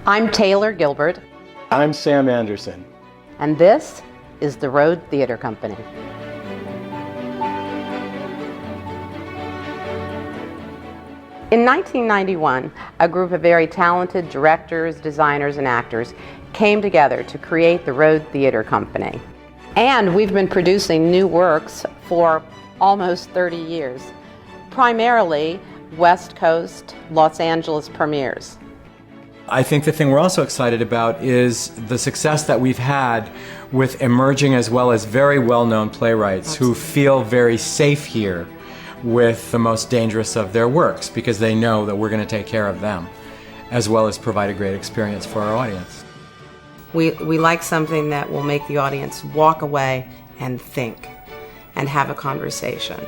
I'm Taylor Gilbert, I'm Sam Anderson. and this is the Road Theater Company. In 1991, a group of very talented directors, designers, and actors came together to create the Road Theater Company. And we've been producing new works for almost 30 years, primarily West Coast, Los Angeles premieres. I think the thing we're also excited about is the success that we've had with emerging as well as very well-known playwrights who feel very safe here with the most dangerous of their works because they know that we're going to take care of them as well as provide a great experience for our audience. We like something that will make the audience walk away and think and have a conversation.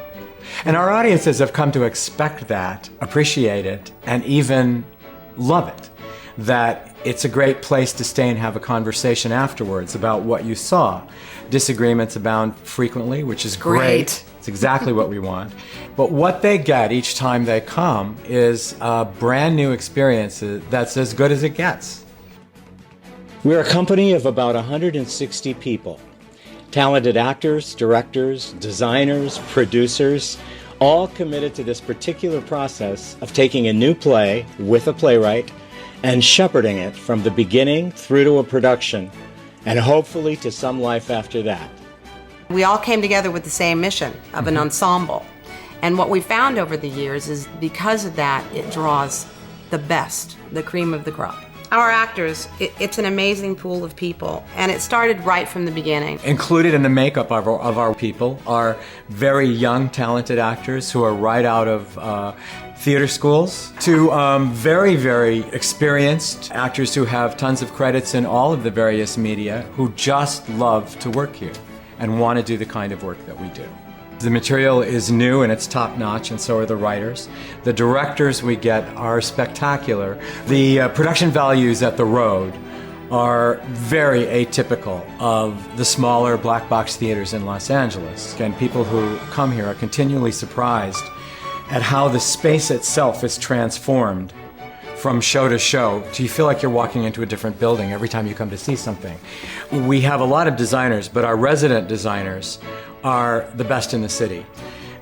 And our audiences have come to expect that, appreciate it, and even love it. That it's a great place to stay and have a conversation afterwards about what you saw. Disagreements abound frequently, which is great. It's exactly what we want. But what they get each time they come is a brand new experience that's as good as it gets. We're a company of about 160 people. Talented actors, directors, designers, producers, all committed to this particular process of taking a new play with a playwright and shepherding it from the beginning through to a production, and hopefully to some life after that. We all came together with the same mission of an ensemble. And what we found over the years is because of that, it draws the best, the cream of the crop. Our actors, it's an amazing pool of people, and it started right from the beginning. Included in the makeup of our people are very young, talented actors who are right out of theater schools to very, very experienced actors who have tons of credits in all of the various media who just love to work here and want to do the kind of work that we do. The material is new and it's top-notch, and so are the writers. The directors we get are spectacular. The production values at the Road are very atypical of the smaller black box theaters in Los Angeles. And people who come here are continually surprised at how the space itself is transformed from show to show. So you feel like you're walking into a different building every time you come to see something. We have a lot of designers, but our resident designers are the best in the city.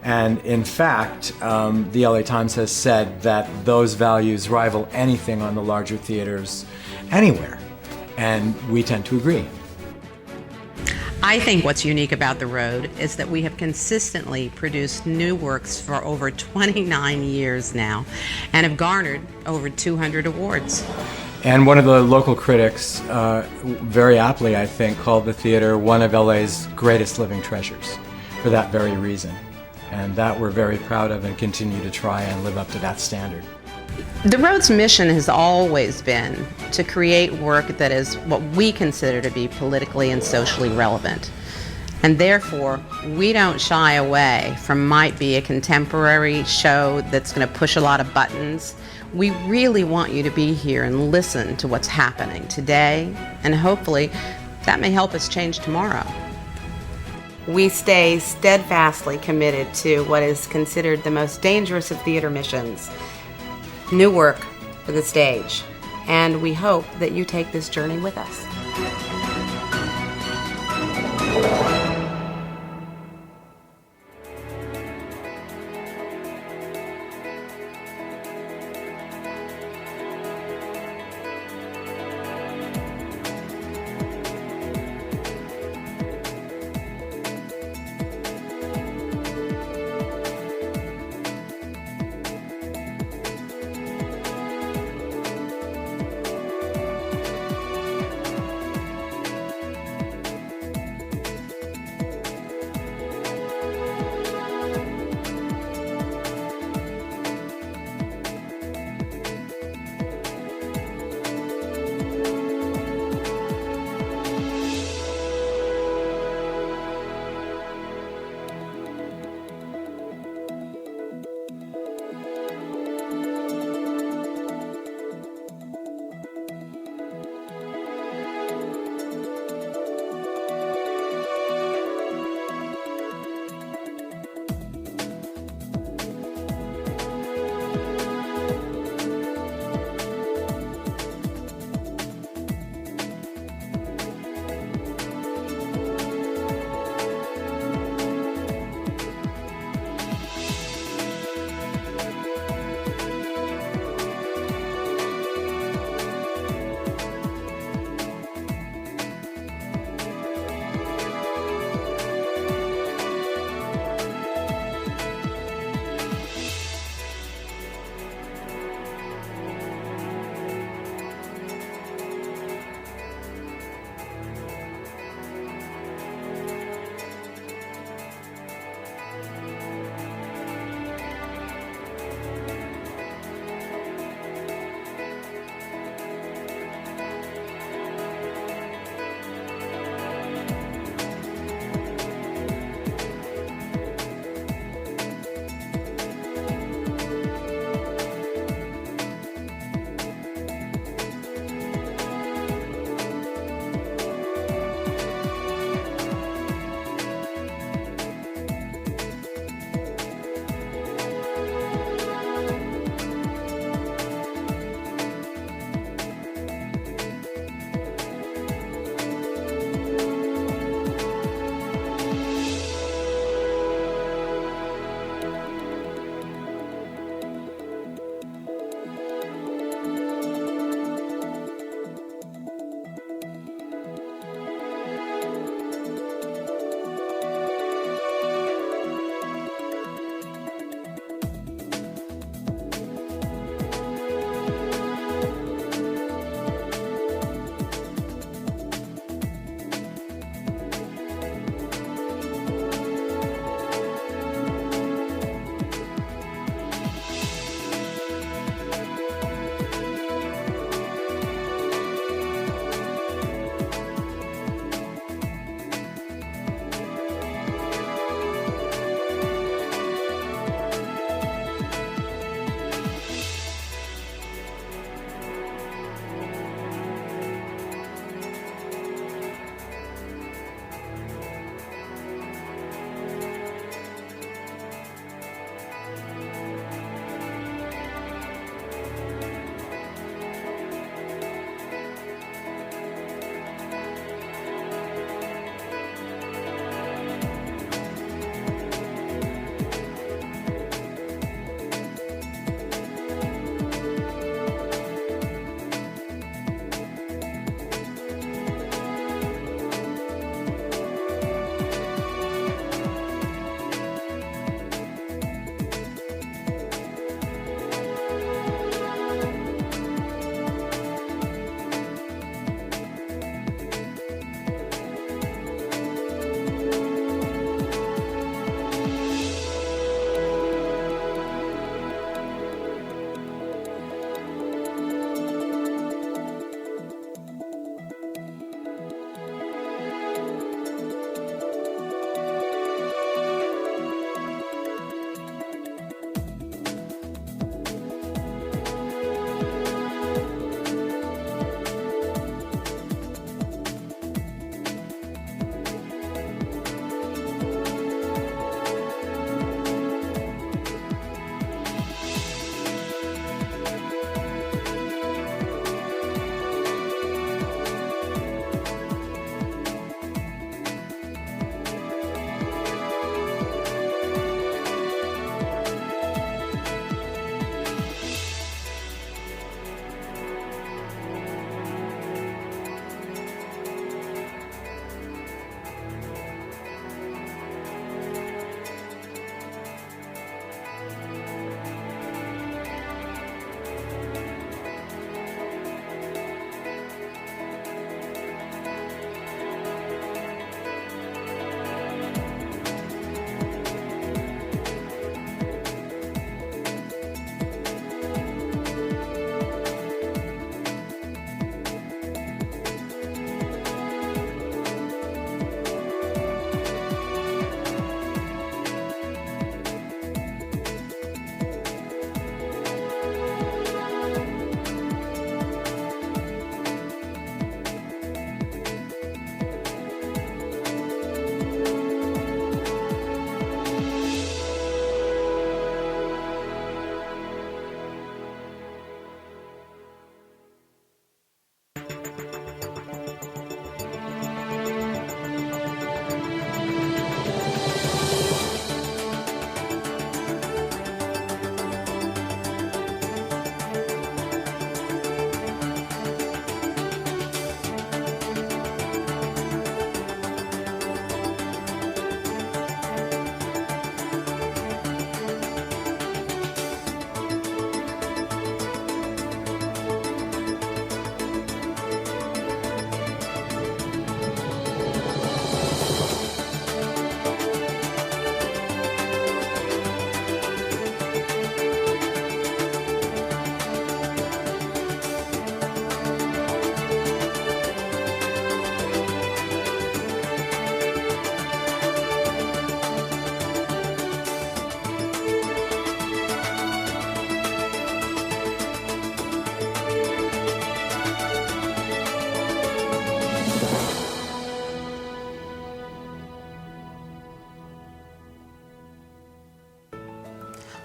And in fact, the LA Times has said that those values rival anything on the larger theaters anywhere. And we tend to agree. I think what's unique about the Road is that we have consistently produced new works for over 29 years now and have garnered over 200 awards. And one of the local critics, very aptly I think, called the theater one of LA's greatest living treasures for that very reason. And that we're very proud of and continue to try and live up to that standard. The Road's mission has always been to create work that is what we consider to be politically and socially relevant. And therefore, we don't shy away from might be a contemporary show that's going to push a lot of buttons. We really want you to be here and listen to what's happening today, and hopefully that may help us change tomorrow. We stay steadfastly committed to what is considered the most dangerous of theater missions, new work for the stage. And we hope that you take this journey with us.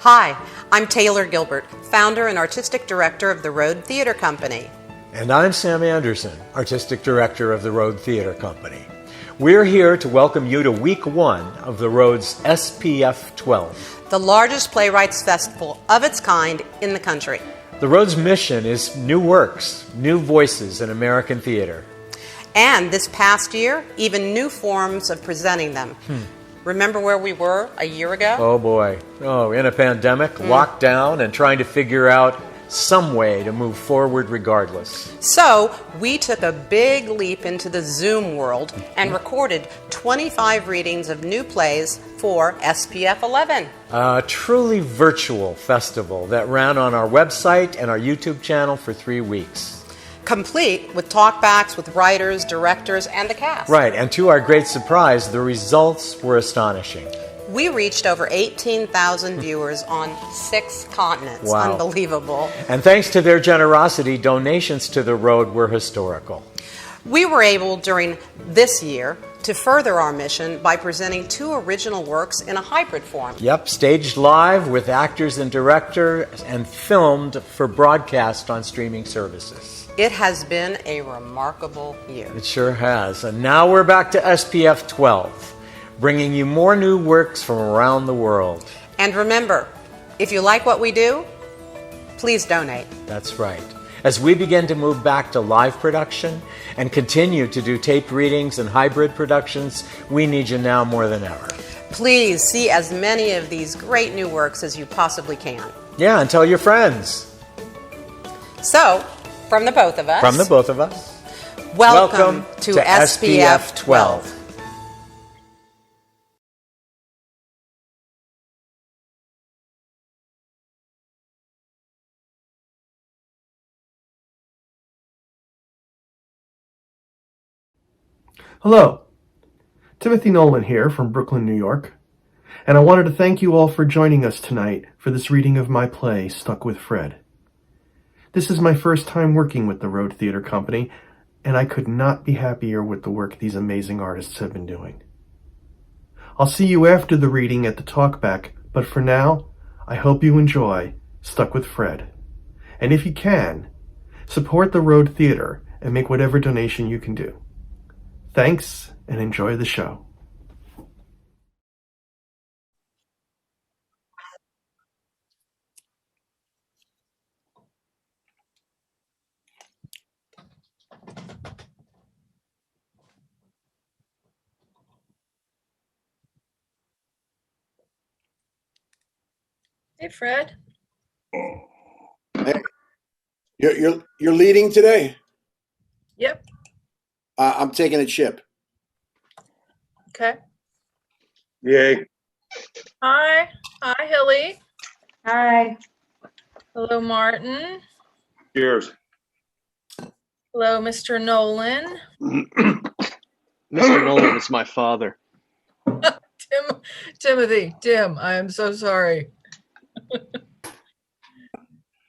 Hi, I'm Taylor Gilbert, founder and artistic director of the Rhode Theater Company. And I'm Sam Anderson, artistic director of the Rhode Theater Company. We're here to welcome you to week 1 of the Rhodes SPF 12. The largest playwrights festival of its kind in the country. The Rhodes mission is new works, new voices in American theater. And this past year, even new forms of presenting them. Remember where we were a year ago? Oh boy. Oh, in a pandemic, locked down, and trying to figure out some way to move forward regardless. So we took a big leap into the Zoom world and recorded 25 readings of new plays for SPF 11. A truly virtual festival that ran on our website and our YouTube channel for 3 weeks. Complete with talkbacks with writers, directors, and the cast. Right, and to our great surprise, the results were astonishing. We reached over 18,000 viewers on 6 continents. Wow. Unbelievable. And thanks to their generosity, donations to the Rhode were historical. We were able during this year to further our mission by presenting 2 original works in a hybrid form. Yep, staged live with actors and director and filmed for broadcast on streaming services. It has been a remarkable year. It sure has. And now we're back to SPF 12, bringing you more new works from around the world. And remember, if you like what we do, please donate. That's right. As we begin to move back to live production and continue to do taped readings and hybrid productions, we need you now more than ever. Please see as many of these great new works as you possibly can. Yeah, and tell your friends. So, from the both of us, welcome to SPF 12. Hello, Timothy Nolan here from Brooklyn, New York, and I wanted to thank you all for joining us tonight for this reading of my play, Stuck with Fred. This is my first time working with the Rhode Theater Company, and I could not be happier with the work these amazing artists have been doing. I'll see you after the reading at the talkback, but for now, I hope you enjoy Stuck with Fred. And if you can, support the Rhode Theater and make whatever donation you can do. Thanks, and enjoy the show. Hey, Fred. Hey, you're leading today. Yep. I'm taking a chip. Okay. Yay. Hi. Hi, Hilly. Hi. Hello, Martin. Cheers. Hello, Mr. Nolan. Mr. Nolan is my father. Tim, I am so sorry.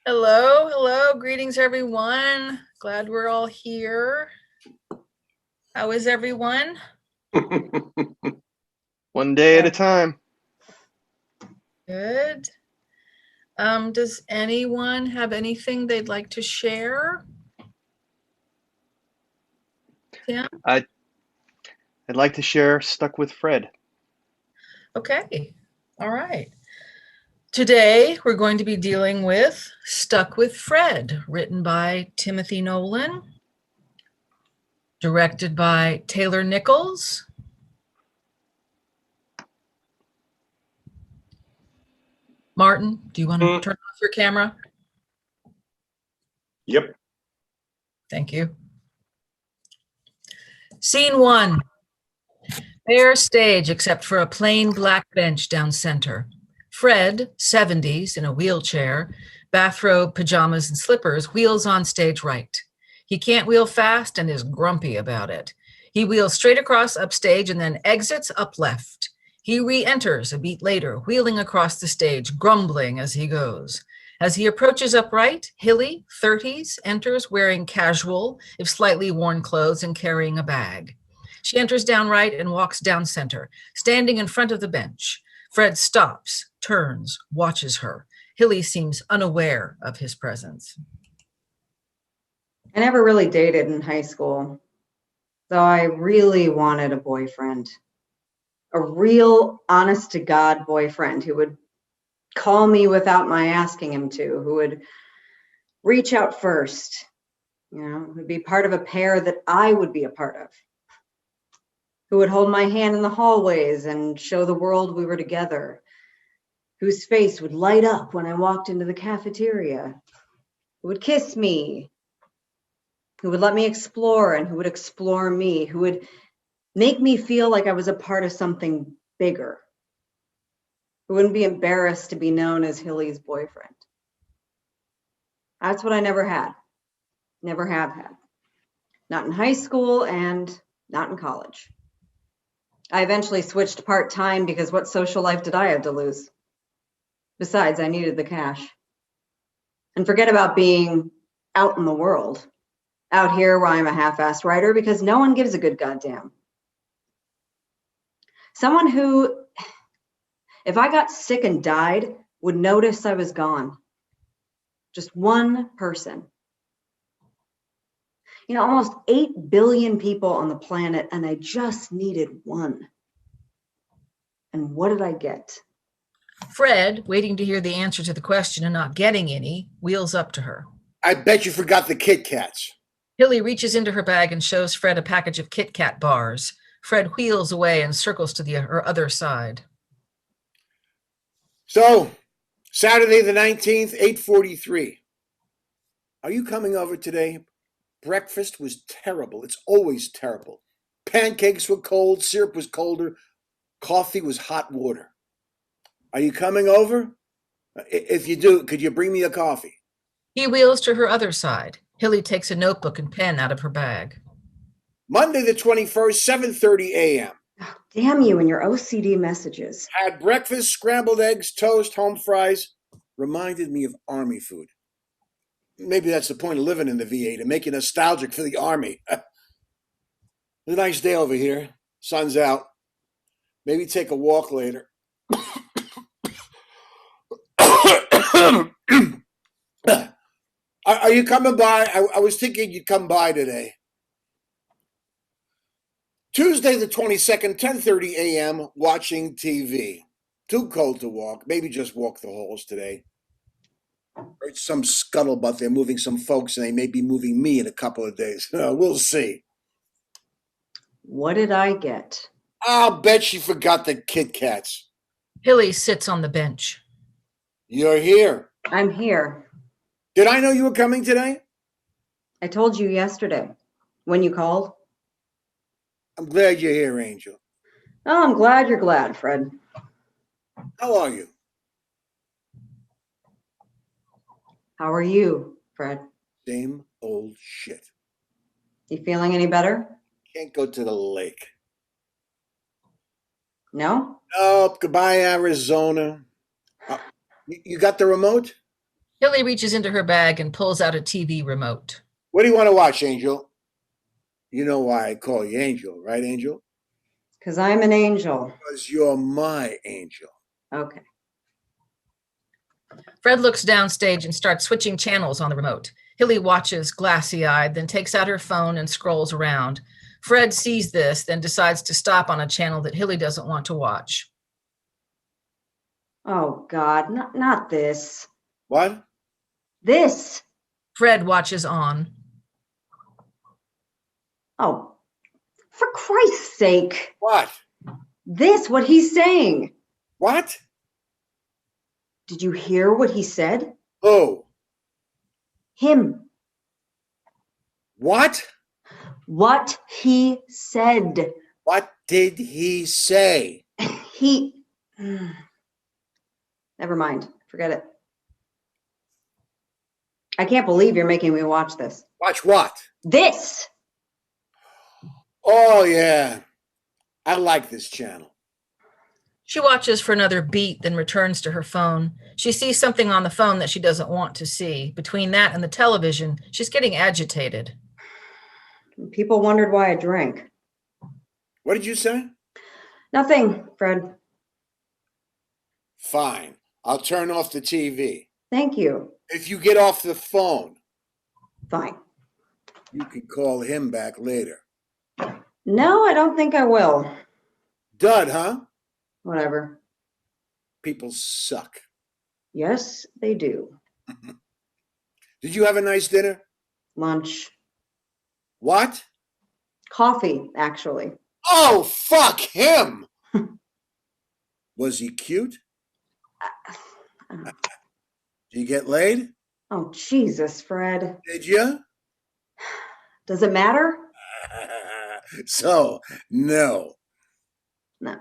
Hello. Greetings, everyone. Glad we're all here. How is everyone? One day at a time. Good. Does anyone have anything they'd like to share? Tim? I'd like to share Stuck with Fred. Okay. All right. Today, we're going to be dealing with Stuck with Fred, written by Timothy Nolan, directed by Taylor Nichols, Martin, do you want to turn off your camera? Yep. Thank you. Scene 1. Bare stage except for a plain black bench down center. Fred, 70s, in a wheelchair, bathrobe, pajamas, and slippers, wheels on stage right. He can't wheel fast and is grumpy about it. He wheels straight across upstage and then exits up left. He re-enters a beat later, wheeling across the stage, grumbling as he goes. As he approaches upright, Hilly, 30s, enters wearing casual, if slightly worn clothes and carrying a bag. She enters down right and walks down center, standing in front of the bench. Fred stops, turns, watches her. Hilly seems unaware of his presence. I never really dated in high school, though I really wanted a boyfriend. A real, honest to God boyfriend who would call me without my asking him to, who would reach out first, who would be part of a pair that I would be a part of, who would hold my hand in the hallways and show the world we were together, whose face would light up when I walked into the cafeteria, who would kiss me, who would let me explore and who would explore me, who would make me feel like I was a part of something bigger, who wouldn't be embarrassed to be known as Hilly's boyfriend. That's what I never had, never have had. Not in high school and not in college. I eventually switched part-time because what social life did I have to lose? Besides, I needed the cash. And forget about being out in the world. Out here where I'm a half-assed writer because no one gives a good goddamn. Someone who, if I got sick and died, would notice I was gone. Just one person. Almost 8 billion people on the planet, and I just needed one. And what did I get? Fred, waiting to hear the answer to the question and not getting any, wheels up to her. I bet you forgot the Kit Kats. Hilly reaches into her bag and shows Fred a package of Kit Kat bars. Fred wheels away and circles to her other side. So, Saturday the 19th, 8:43. Are you coming over today? Breakfast was terrible. It's always terrible. Pancakes were cold, syrup was colder, coffee was hot water. Are you coming over? If you do, could you bring me a coffee? He wheels to her other side. Hilly takes a notebook and pen out of her bag. Monday the 21st, 7:30 a.m. Oh, damn you and your OCD messages. Had breakfast, scrambled eggs, toast, home fries. Reminded me of Army food. Maybe that's the point of living in the VA, to make you nostalgic for the Army. It's a nice day over here. Sun's out. Maybe take a walk later. Are you coming by? I was thinking you'd come by today. Tuesday the 22nd, 10:30 a.m., watching TV. Too cold to walk. Maybe just walk the halls today. Heard some scuttlebutt. They're moving some folks, and they may be moving me in a couple of days. We'll see. What did I get? I'll bet she forgot the Kit Kats. Hilly sits on the bench. You're here. I'm here. Did I know you were coming today? I told you yesterday when you called. I'm glad you're here, Angel. Oh, I'm glad you're glad, Fred. How are you? How are you, Fred? Same old shit. You feeling any better? Can't go to the lake. No? Nope. Goodbye, Arizona. You got the remote? Hilly reaches into her bag and pulls out a TV remote. What do you want to watch, Angel? You know why I call you Angel, right, Angel? Because I'm an angel. Because you're my angel. Okay. Fred looks downstage and starts switching channels on the remote. Hilly watches glassy-eyed, then takes out her phone and scrolls around. Fred sees this, then decides to stop on a channel that Hilly doesn't want to watch. Oh, God, not this. What? This. Fred watches on. Oh, for Christ's sake. What? This, what he's saying. What? Did you hear what he said? Who? Him. What? What he said. What did he say? He... Never mind. Forget it. I can't believe you're making me watch this. Watch what? This! Oh, yeah. I like this channel. She watches for another beat, then returns to her phone. She sees something on the phone that she doesn't want to see. Between that and the television, she's getting agitated. People wondered why I drank. What did you say? Nothing, Fred. Fine. I'll turn off the TV. Thank you. If you get off the phone, Fine. you can call him back later. No, I don't think I will. Dud, huh? Whatever. People suck. Yes, they do. Did you have a nice dinner? Lunch. What? Coffee, actually. Oh, fuck him! Was he cute? Did you get laid? Oh, Jesus, Fred. Did you? Does it matter? So, no. No.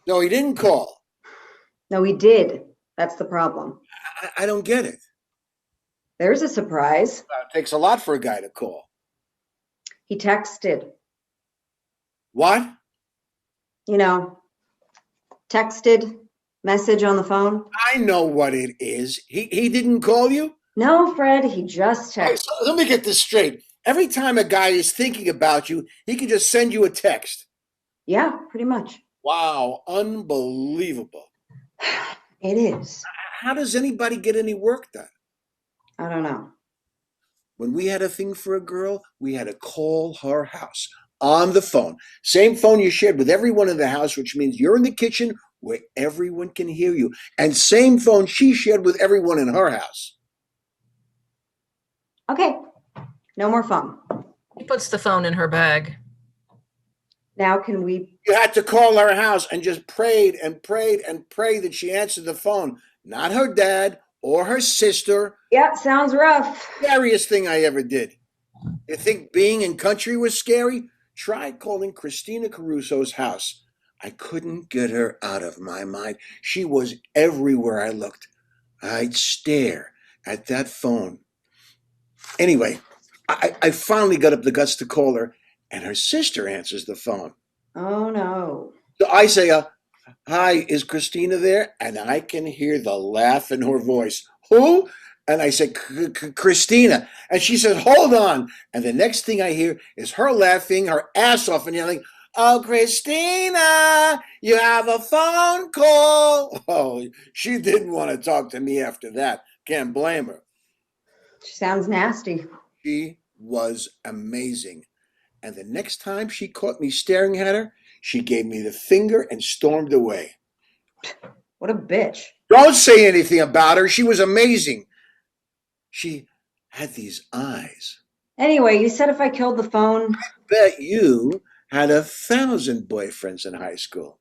No, he didn't call. No, he did. That's the problem. I don't get it. There's a surprise. It takes a lot for a guy to call. He texted. What? You know, texted, message on the phone. I know what it is. He didn't call you? No, Fred, he just Hey, texted. so let me get this straight. Every time a guy is thinking about you, he can just send you a text. Yeah, pretty much. Wow, unbelievable. It is. How does anybody get any work done? I don't know. When we had a thing for a girl, we had to call her house on the phone. Same phone you shared with everyone in the house, which means you're in the kitchen where everyone can hear you. And same phone she shared with everyone in her house. Okay, no more phone. He puts the phone in her bag. Now can we? You had to call her house and just prayed and prayed and prayed that she answered the phone. Not her dad or her sister. Yeah, sounds rough. Scariest thing I ever did. You think being in country was scary? Try calling Christina Caruso's house. I couldn't get her out of my mind. She was everywhere I looked. I'd stare at that phone. Anyway, I finally got up the guts to call her, and her sister answers the phone. Oh no. So I say, hi, is Christina there? And I can hear the laugh in her voice. Who? And I said, Christina. And she says, hold on. And the next thing I hear is her laughing her ass off and yelling, oh, Christina, you have a phone call. Oh, she didn't want to talk to me after that. Can't blame her. She sounds nasty. She was amazing. And the next time she caught me staring at her, she gave me the finger and stormed away. What a bitch. Don't say anything about her. She was amazing. She had these eyes. Anyway, you said if I killed the phone. Bet you had 1,000 boyfriends in high school.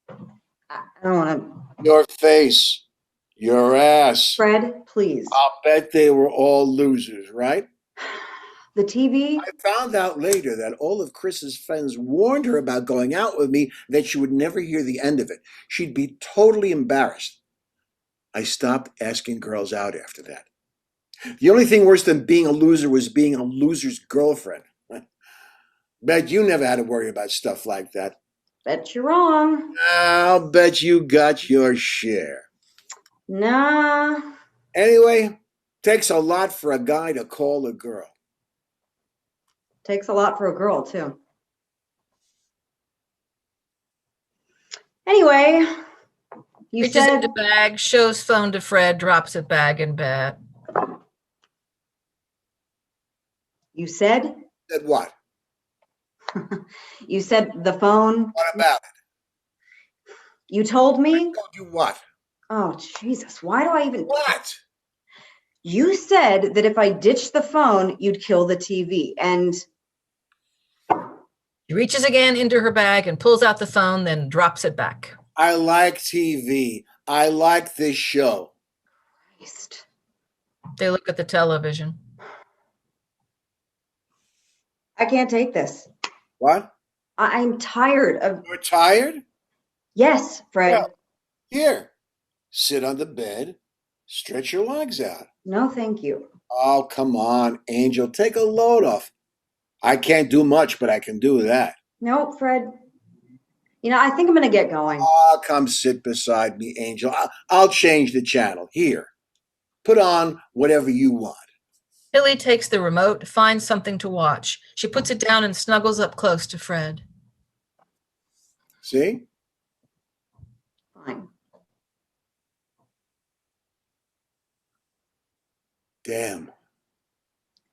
I don't want to. Your face, your ass. Fred, please. I'll bet they were all losers, right? The TV? I found out later that all of Chris's friends warned her about going out with me, that she would never hear the end of it. She'd be totally embarrassed. I stopped asking girls out after that. The only thing worse than being a loser was being a loser's girlfriend. Bet you never had to worry about stuff like that. Bet you're wrong. I'll bet you got your share. Nah. Anyway, takes a lot for a guy to call a girl. Takes a lot for a girl, too. Anyway, you Reaches said. into bag, shows phone to Fred, drops it bag in bed. You said? Said what? You said the phone. What about it? You told me? I told you what? Oh, Jesus. Why do I even. What? You said that if I ditched the phone, you'd kill the TV. And. He reaches again into her bag and pulls out the phone, then drops it back. I like TV. I like this show. Christ. They look at the television. I can't take this. What? I'm tired of. You're tired? Yes, Fred. Well, here. Sit on the bed. Stretch your legs out. No, thank you. Oh, come on, Angel. Take a load off. I can't do much, but I can do that. No, Fred. You know, I think I'm going to get going. Oh, come sit beside me, Angel. I'll change the channel. Here. Put on whatever you want. Tilly takes the remote, finds something to watch. She puts it down and snuggles up close to Fred. See? Fine. Damn,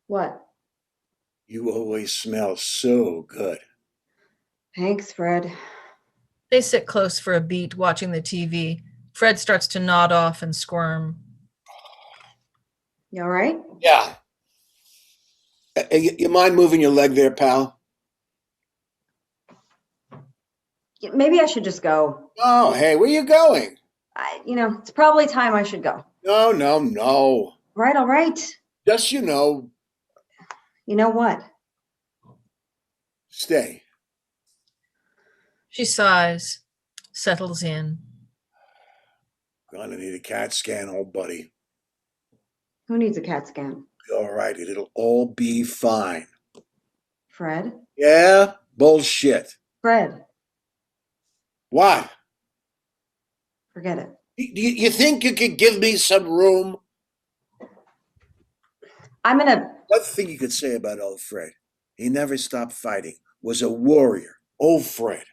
What? you always smell so good. Thanks, Fred. They sit close for a beat, watching the TV. Fred starts to nod off and squirm. You all right? Yeah. You mind moving your leg there, pal? Maybe I should just go. Oh, hey, where you going? It's probably time I should go. No, no, no. Right, all right. Just, You know what? stay. She sighs, settles in. Gonna need a CAT scan, old buddy. Who needs a CAT scan? Be all right. It'll all be fine. Fred? Yeah? Bullshit. Fred, What? forget it. You think you could give me some room? I'm gonna. One thing you could say about old Fred, he never stopped fighting, was a warrior. Old Fred.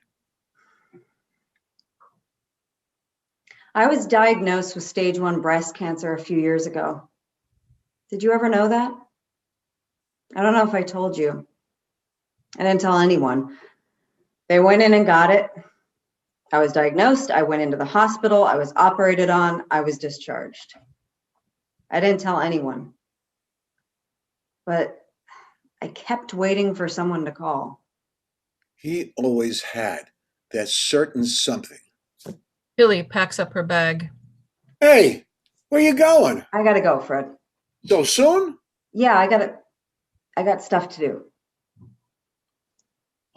I was diagnosed with stage 1 breast cancer a few years ago. Did you ever know that? I don't know if I told you. I didn't tell anyone. They went in and got it. I was diagnosed. I went into the hospital. I was operated on. I was discharged. I didn't tell anyone. But I kept waiting for someone to call. He always had that certain something. Billy packs up her bag. Hey, where you going? I gotta go, Fred. So soon? Yeah, I got stuff to do.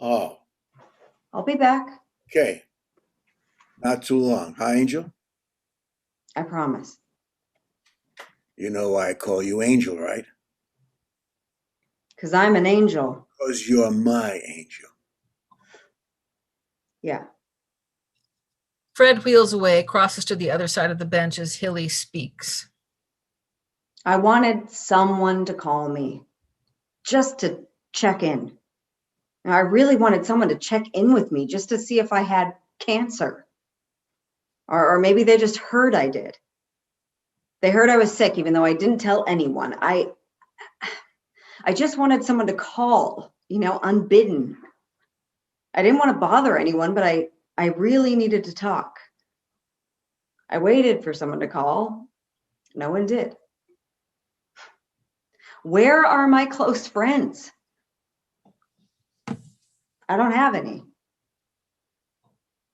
Oh, I'll be back. okay. Not too long, huh, Angel? I promise. You know why I call you Angel, right? 'Cause I'm an angel. Because you're my angel. Yeah. Fred wheels away, crosses to the other side of the bench as Hilly speaks. I wanted someone to call me, just to check in. I really wanted someone to check in with me just to see if I had cancer. Or maybe they just heard I did. They heard I was sick, even though I didn't tell anyone. I just wanted someone to call, unbidden. I didn't want to bother anyone, but I really needed to talk. I waited for someone to call. No one did. Where are my close friends? I don't have any.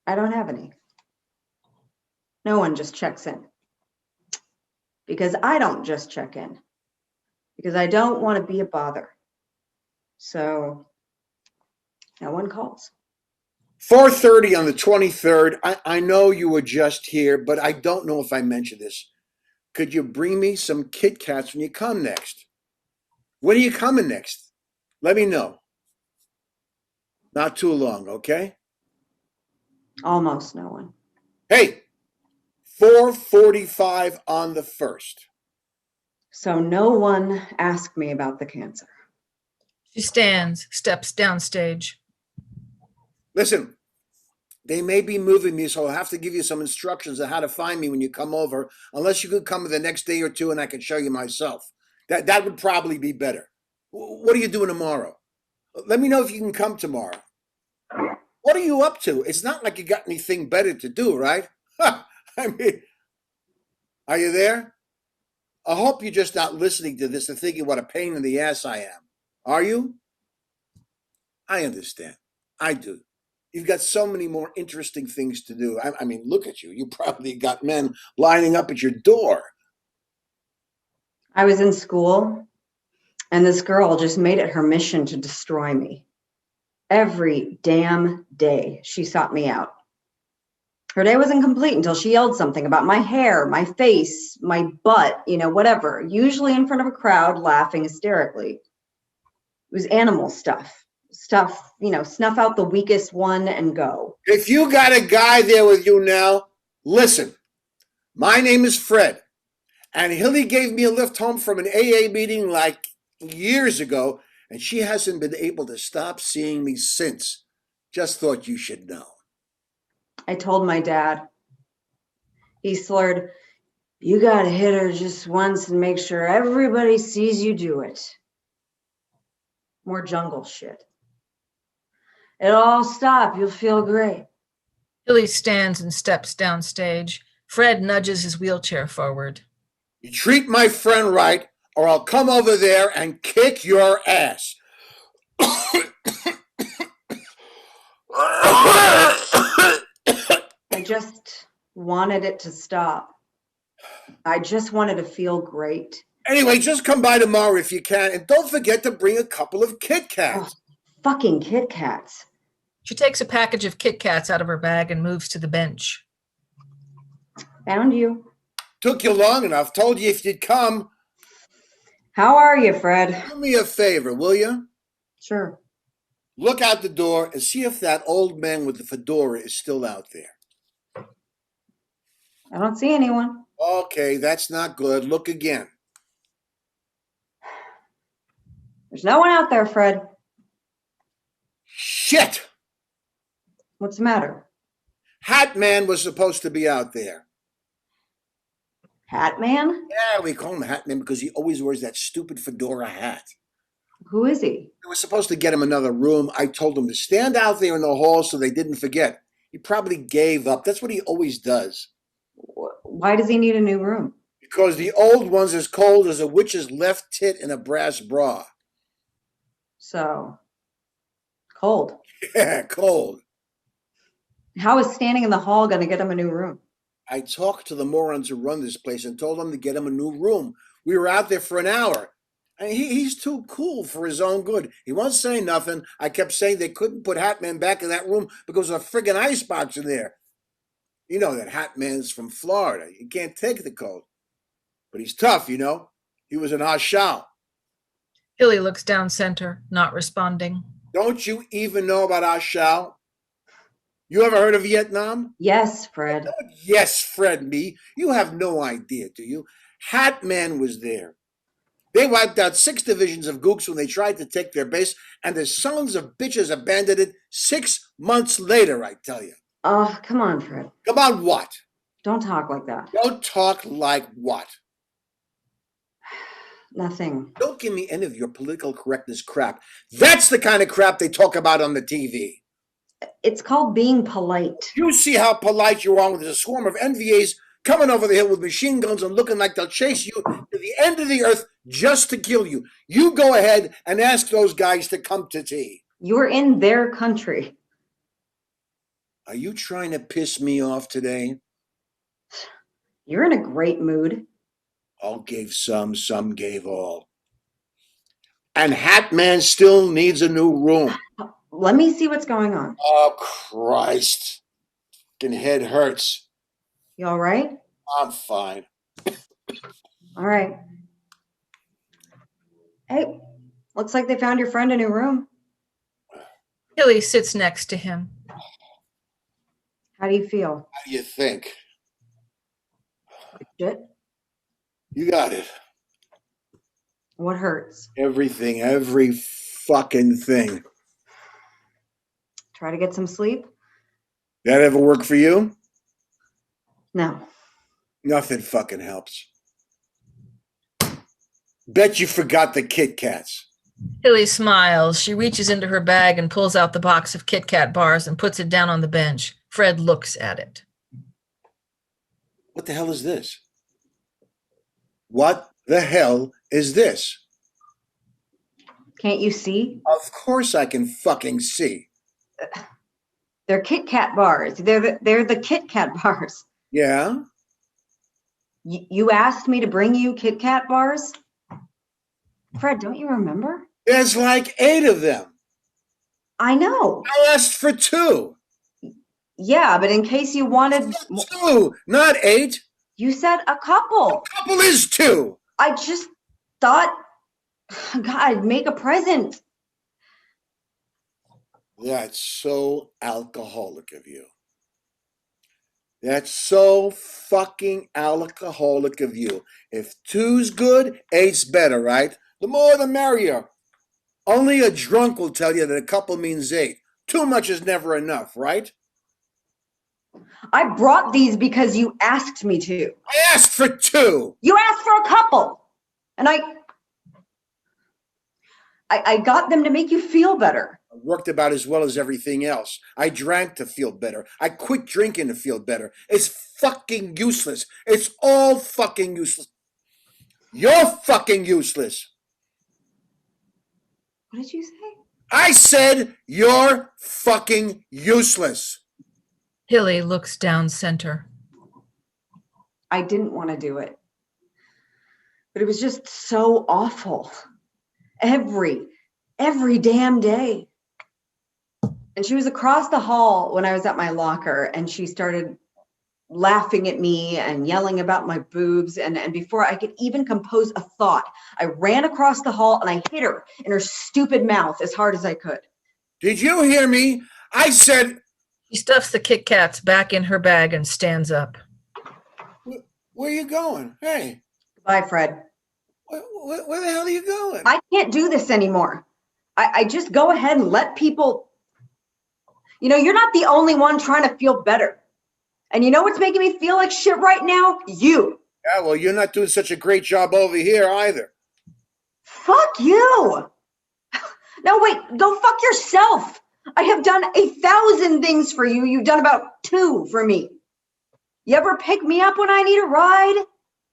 I don't have any. No one just checks in. Because I don't just check in. Because I don't want to be a bother. So no one calls. 4:30 on the 23rd. I know you were just here, but I don't know if I mentioned this. Could you bring me some Kit Kats when you come next? When are you coming next? Let me know. Not too long, okay? Almost no one. Hey, 4:45 on the 1st. So no one asked me about the cancer. She stands, steps downstage. Listen, they may be moving me, so I'll have to give you some instructions on how to find me when you come over, unless you could come the next day or two and I can show you myself. That would probably be better. What are you doing tomorrow? Let me know if you can come tomorrow. What are you up to? It's not like you got anything better to do, right? I mean, are you there? I hope you're just not listening to this and thinking what a pain in the ass I am. Are you? I understand. I do. You've got so many more interesting things to do. I mean, look at you. You probably got men lining up at your door. I was in school, and this girl just made it her mission to destroy me. Every damn day she sought me out. Her day wasn't complete until she yelled something about my hair, my face, my butt, whatever, usually in front of a crowd laughing hysterically. It was animal stuff, snuff out the weakest one and go. If you got a guy there with you now, listen, my name is Fred, and Hilly gave me a lift home from an AA meeting like years ago, and she hasn't been able to stop seeing me since. Just thought you should know. I told my dad. He slurred, You gotta hit her just once and make sure everybody sees you do it. More jungle shit. It'll all stop. You'll feel great. Billy stands and steps downstage. Fred nudges his wheelchair forward. You treat my friend right, or I'll come over there and kick your ass. I just wanted it to stop. I just wanted to feel great. Anyway, just come by tomorrow if you can, and don't forget to bring a couple of Kit Kats. Fucking Kit Kats. She takes a package of Kit Kats out of her bag and moves to the bench. Found you. Took you long enough. Told you if you'd come. How are you, Fred? Do me a favor, will you? Sure. Look out the door and see if that old man with the fedora is still out there. I don't see anyone. Okay, that's not good. Look again. There's no one out there, Fred. Shit! What's the matter? Hat Man was supposed to be out there. Hat Man? Yeah, we call him Hat Man because he always wears that stupid fedora hat. Who is he? I was supposed to get him another room. I told him to stand out there in the hall so they didn't forget. He probably gave up. That's what he always does. Why does he need a new room? Because the old one's as cold as a witch's left tit in a brass bra. So, cold. Yeah, cold. How is standing in the hall going to get him a new room? I talked to the morons who run this place and told them to get him a new room. We were out there for an hour. And he's too cool for his own good. He won't say nothing. I kept saying they couldn't put Hat Man back in that room because of a friggin' icebox in there. You know that Hat Man's from Florida. He can't take the cold. But he's tough, you know. He was an Ashal. Billy looks down center, not responding. Don't you even know about Ashal? You ever heard of Vietnam? Yes, Fred. Yes, Fred, me. You have no idea, do you? Hat Man was there. They wiped out 6 divisions of Gooks when they tried to take their base, and the sons of bitches abandoned it 6 months later, I tell you. Oh, come on, Fred. Come on, what? Don't talk like that. Don't talk like what? Nothing. Don't give me any of your political correctness crap. That's the kind of crap they talk about on the TV. It's called being polite. You see how polite you are when there's a swarm of NVAs coming over the hill with machine guns and looking like they'll chase you to the end of the earth just to kill you. You go ahead and ask those guys to come to tea. You're in their country. Are you trying to piss me off today? You're in a great mood. All gave some gave all. And Hat Man still needs a new room. Let me see what's going on. Oh, Christ. Fucking head hurts. You all right? I'm fine. All right. Hey, looks like they found your friend a new room. Billy sits next to him. How do you feel? How do you think? Shit. You got it. What hurts? Everything, every fucking thing. Try to get some sleep? That ever work for you? No. Nothing fucking helps. Bet you forgot the Kit Kats. Billy smiles. She reaches into her bag and pulls out the box of Kit Kat bars and puts it down on the bench. Fred looks at it. What the hell is this? What the hell is this? Can't you see? Of course I can fucking see. They're Kit Kat bars. They're the Kit Kat bars. Yeah? You asked me to bring you Kit Kat bars? Fred, don't you remember? There's like 8 of them. I know. I asked for 2. Yeah, but in case you wanted... 2, not 8. You said a couple. A couple is 2. I just thought, God, make a present. That's so alcoholic of you. That's so fucking alcoholic of you. If 2's good, 8's better, right? The more the merrier. Only a drunk will tell you that a couple means 8. Too much is never enough, right? I brought these because you asked me to. I asked for 2. You asked for a couple. And I got them to make you feel better. I worked about as well as everything else. I drank to feel better. I quit drinking to feel better. It's fucking useless. It's all fucking useless. You're fucking useless. What did you say? I said you're fucking useless. Hilly looks down center. I didn't want to do it. But it was just so awful. Every damn day. And she was across the hall when I was at my locker, and she started laughing at me and yelling about my boobs. And before I could even compose a thought, I ran across the hall and I hit her in her stupid mouth as hard as I could. Did you hear me? I said... She stuffs the Kit Kats back in her bag and stands up. Where are you going? Hey. Bye, Fred. Where the hell are you going? I can't do this anymore. I just go ahead and let people... You know, you're not the only one trying to feel better. And you know what's making me feel like shit right now? You. Yeah, well, you're not doing such a great job over here either. Fuck you. No, wait, go fuck yourself. I have done 1,000 things for you. You've done about 2 for me. You ever pick me up when I need a ride?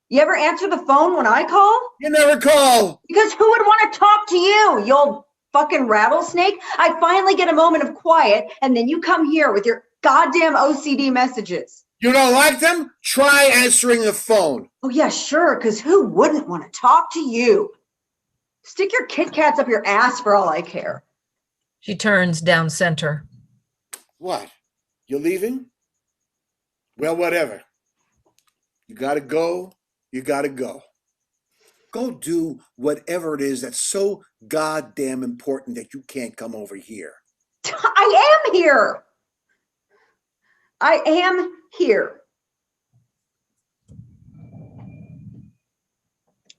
You ever answer the phone when I call? You never call. Because who would want to talk to you old fucking rattlesnake? I finally get a moment of quiet, and then you come here with your goddamn OCD messages. You don't like them? Try answering the phone. Oh, yeah, sure, because who wouldn't want to talk to you? Stick your Kit Kats up your ass for all I care. She turns down center. What? You leaving? Well, whatever. You gotta go. You gotta go. Go do whatever it is that's so goddamn important that you can't come over here. I am here. I am here.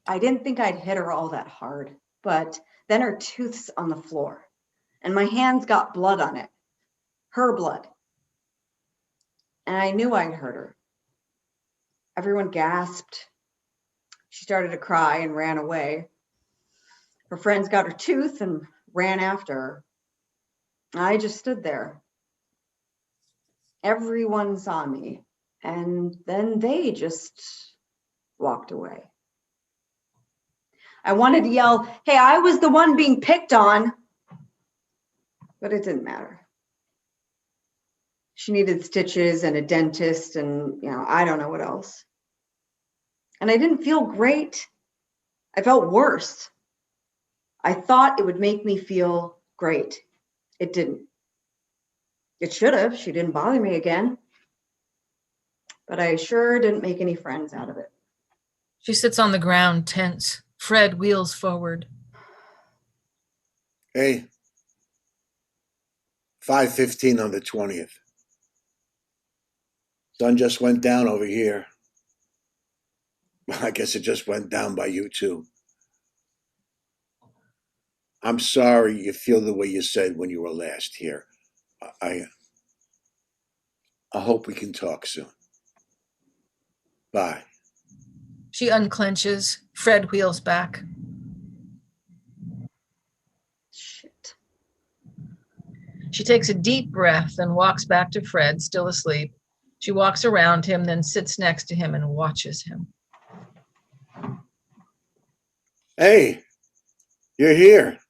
I didn't think I'd hit her all that hard, but then her tooth's on the floor, and my hands got blood on it. Her blood. And I knew I'd hurt her. Everyone gasped. She started to cry and ran away. Her friends got her tooth and ran after her. I just stood there. Everyone saw me, and then they just walked away. I wanted to yell, hey, I was the one being picked on, but it didn't matter. She needed stitches and a dentist and, I don't know what else. And I didn't feel great. I felt worse. I thought it would make me feel great. It didn't. It should have. She didn't bother me again. But I sure didn't make any friends out of it. She sits on the ground, tense. Fred wheels forward. Hey, 5:15 on the 20th. Sun just went down over here. I guess it just went down by you too. I'm sorry you feel the way you said when you were last here. I hope we can talk soon. Bye. She unclenches. Fred wheels back. Shit. She takes a deep breath and walks back to Fred, still asleep. She walks around him, then sits next to him and watches him. Hey, you're here.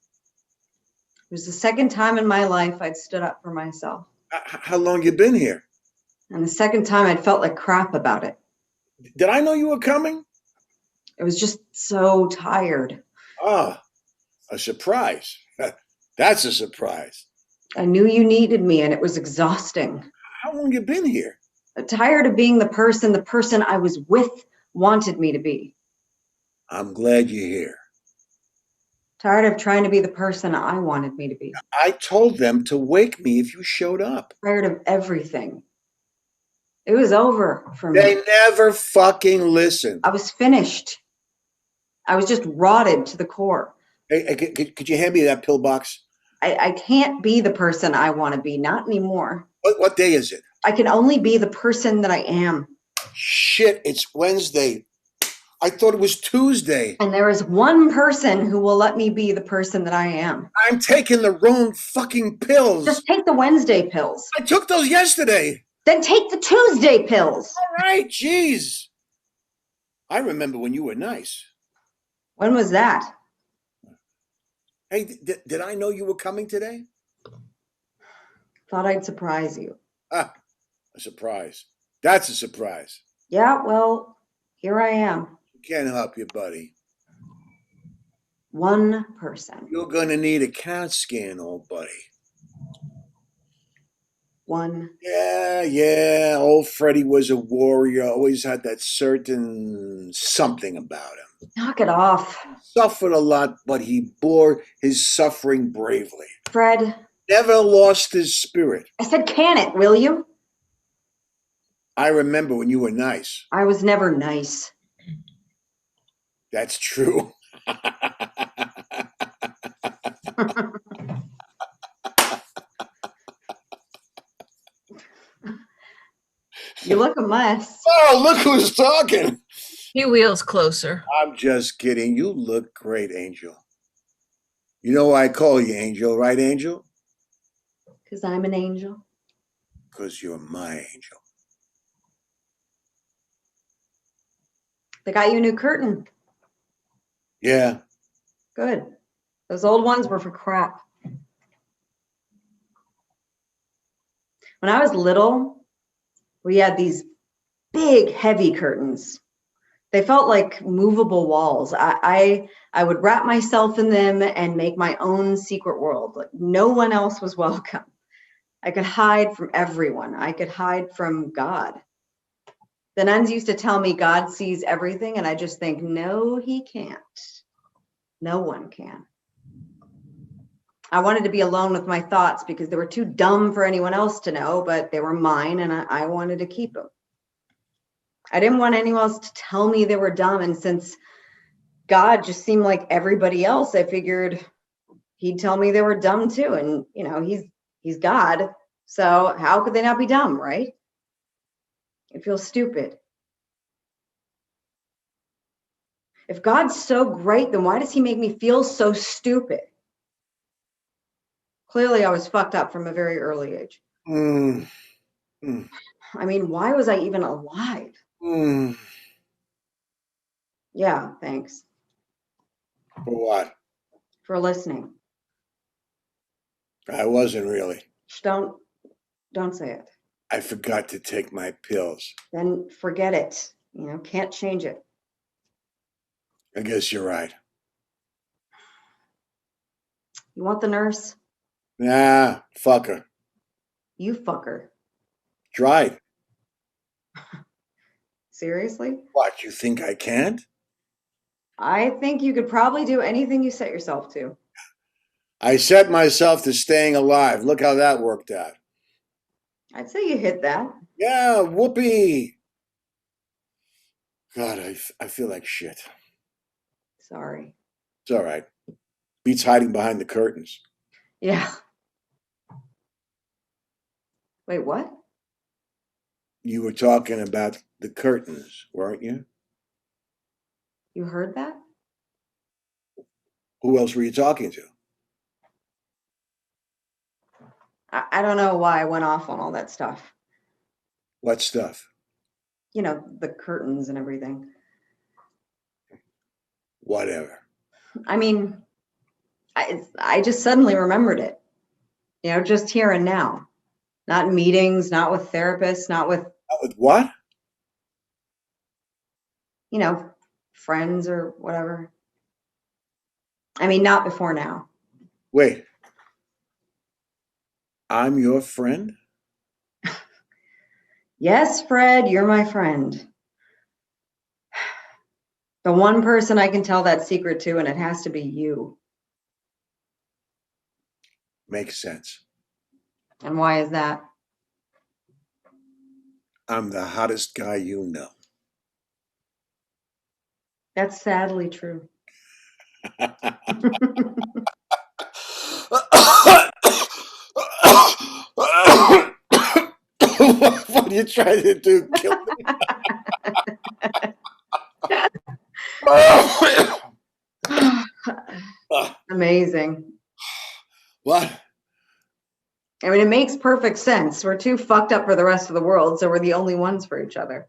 It was the second time in my life I'd stood up for myself. How long you been here? And the second time I'd felt like crap about it. Did I know you were coming? I was just so tired. Ah, a surprise. That's a surprise. I knew you needed me, and it was exhausting. How long you been here? Tired of being the person I was with wanted me to be. I'm glad you're here. Tired of trying to be the person I wanted me to be. I told them to wake me if you showed up. Tired of everything. It was over for me. They never fucking listen. I was finished. I was just rotted to the core. Hey, could you hand me that pill box? I can't be the person I want to be, not anymore. What day is it? I can only be the person that I am. Shit, it's Wednesday. I thought it was Tuesday. And there is one person who will let me be the person that I am. I'm taking the wrong fucking pills. Just take the Wednesday pills. I took those yesterday. Then take the Tuesday pills. All right, jeez. I remember when you were nice. When was that? Hey, did I know you were coming today? Thought I'd surprise you. Ah, a surprise. That's a surprise. Yeah, well, here I am. Can't help you, buddy. One person. You're gonna need a CAT scan, old buddy. One. Yeah. Old Freddie was a warrior. Always had that certain something about him. Knock it off. Suffered a lot, but he bore his suffering bravely. Fred. Never lost his spirit. I said, can it, will you? I remember when you were nice. I was never nice. That's true. You look a mess. Oh, look who's talking. He wheels closer. I'm just kidding. You look great, Angel. You know why I call you Angel, right, Angel? Because I'm an angel. Because you're my angel. They got you a new curtain. Yeah. Good. Those old ones were for crap. When I was little, we had these big, heavy curtains. They felt like movable walls. I would wrap myself in them and make my own secret world. Like no one else was welcome. I could hide from everyone. I could hide from God. The nuns used to tell me God sees everything, and I just think, no, he can't. No one can. I wanted to be alone with my thoughts because they were too dumb for anyone else to know, but they were mine, and I wanted to keep them. I didn't want anyone else to tell me they were dumb, and since God just seemed like everybody else, I figured he'd tell me they were dumb too, and you know, he's God, so how could they not be dumb, right? It feels stupid. If God's so great, then why does he make me feel so stupid? Clearly, I was fucked up from a very early age. I mean, why was I even alive? Yeah, thanks. For what? For listening. I wasn't really. Don't say it. I forgot to take my pills. Then forget it. You know, can't change it. I guess you're right. You want the nurse? Nah, fuck her. You fucker. Tried. Seriously? What, you think I can't? I think you could probably do anything you set yourself to. I set myself to staying alive. Look how that worked out. I'd say you hit that. Yeah, whoopee. God, I feel like shit. Sorry. It's all right. Beats hiding behind the curtains. Yeah. Wait, what? You were talking about the curtains, weren't you? You heard that? Who else were you talking to? I don't know why I went off on all that stuff. What stuff? You know, the curtains and everything. Whatever. I mean, I just suddenly remembered it. You know, just here and now. Not in meetings, not with therapists, not with... Not with what? You know, friends or whatever. I mean, not before now. Wait. I'm your friend? Yes, Fred, you're my friend. The one person I can tell that secret to, and it has to be you. Makes sense. And why is that? I'm the hottest guy you know. That's sadly true. what you trying to do? Kill me? Amazing. What? I mean, it makes perfect sense. We're too fucked up for the rest of the world, so we're the only ones for each other.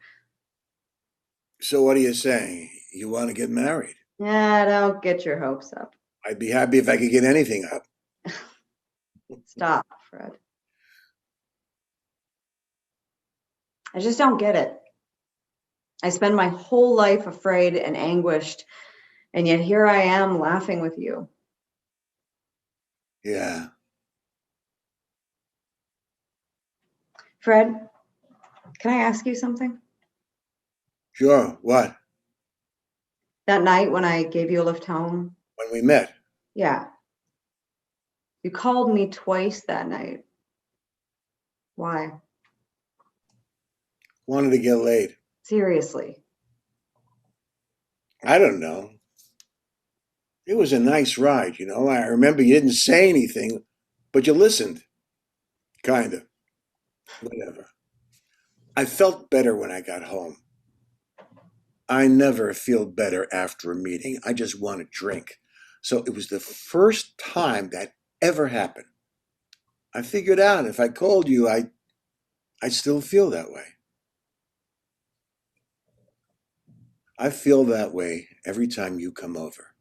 So what are you saying? You want to get married? Yeah, don't get your hopes up. I'd be happy if I could get anything up. Stop, Fred. I just don't get it. I spend my whole life afraid and anguished, and yet here I am laughing with you. Yeah. Fred, can I ask you something? Sure. What? That night when I gave you a lift home? When we met? Yeah. You called me twice that night. Why? Wanted to get laid. Seriously. I don't know. It was a nice ride, you know. I remember you didn't say anything, but you listened. Kind of. Whatever. I felt better when I got home. I never feel better after a meeting. I just want to drink. So it was the first time that ever happened. I figured out if I called you, I'd still feel that way. I feel that way every time you come over.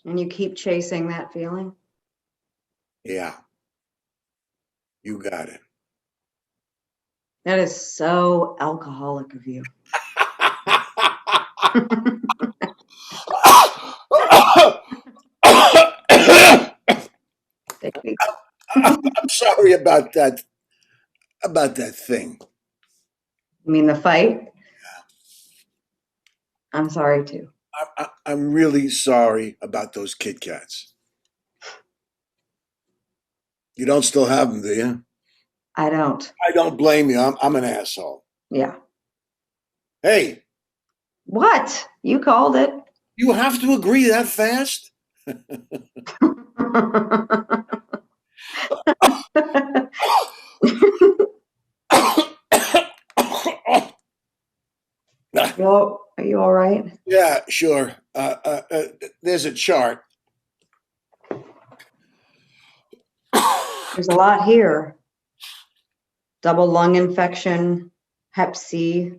And you keep chasing that feeling? Yeah. You got it. That is so alcoholic of you. I'm sorry about that thing. You mean the fight? I'm sorry too. I'm really sorry about those Kit Kats. You don't still have them, do you? I don't. I don't blame you. I'm an asshole. Yeah. Hey. What? You called it. You have to agree that fast? Well, are you all right? Yeah, sure. There's a chart. There's a lot here. Double lung infection, Hep C,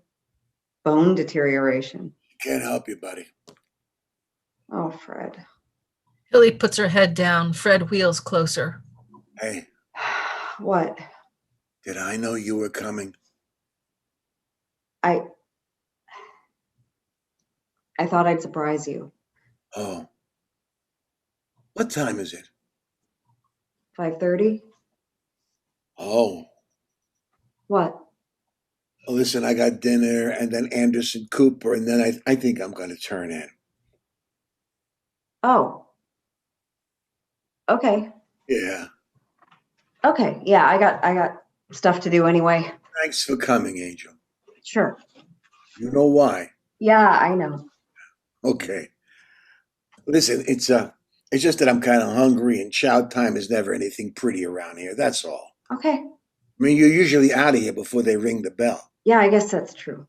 bone deterioration. Can't help you, buddy. Oh, Fred. Hilly puts her head down. Fred wheels closer. Hey. What? Did I know you were coming? I thought I'd surprise you. Oh. What time is it? 5:30? Oh. What? Well, listen, I got dinner and then Anderson Cooper, and then I think I'm going to turn in. Oh. Okay. Yeah. Okay. Yeah, I got stuff to do anyway. Thanks for coming, Angel. Sure. You know why? Yeah, I know. Okay. Listen, it's just that I'm kind of hungry, and chow time is never anything pretty around here. That's all. Okay. I mean, you're usually out of here before they ring the bell. Yeah, I guess that's true.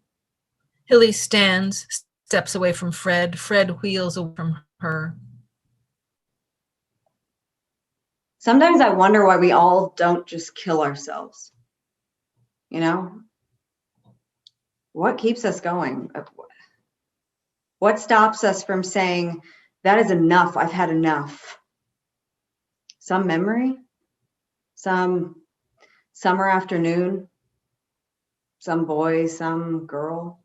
Hilly stands, steps away from Fred. Fred wheels away from her. Sometimes I wonder why we all don't just kill ourselves. You know? What keeps us going? What stops us from saying, that is enough, I've had enough? Some memory? Some summer afternoon? Some boy, some girl?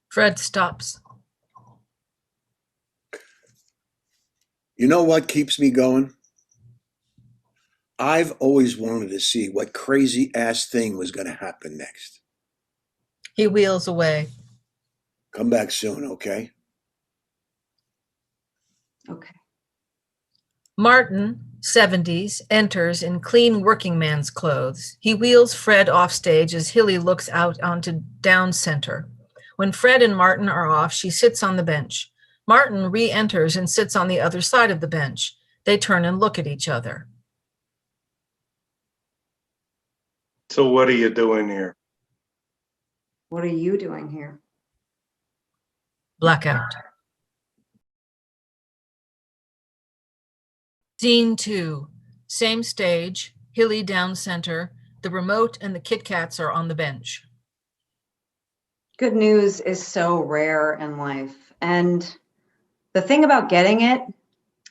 Fred stops. You know what keeps me going? I've always wanted to see what crazy ass thing was going to happen next. He wheels away. Come back soon, okay? Okay. Martin, 70s, enters in clean working man's clothes. He wheels Fred off stage as Hilly looks out onto Down Center. When Fred and Martin are off, she sits on the bench. Martin re-enters and sits on the other side of the bench. They turn and look at each other. So what are you doing here? What are you doing here? Blackout. Scene 2. Same stage, Hilly down center. The remote and the Kit Kats are on the bench. Good news is so rare in life. And the thing about getting it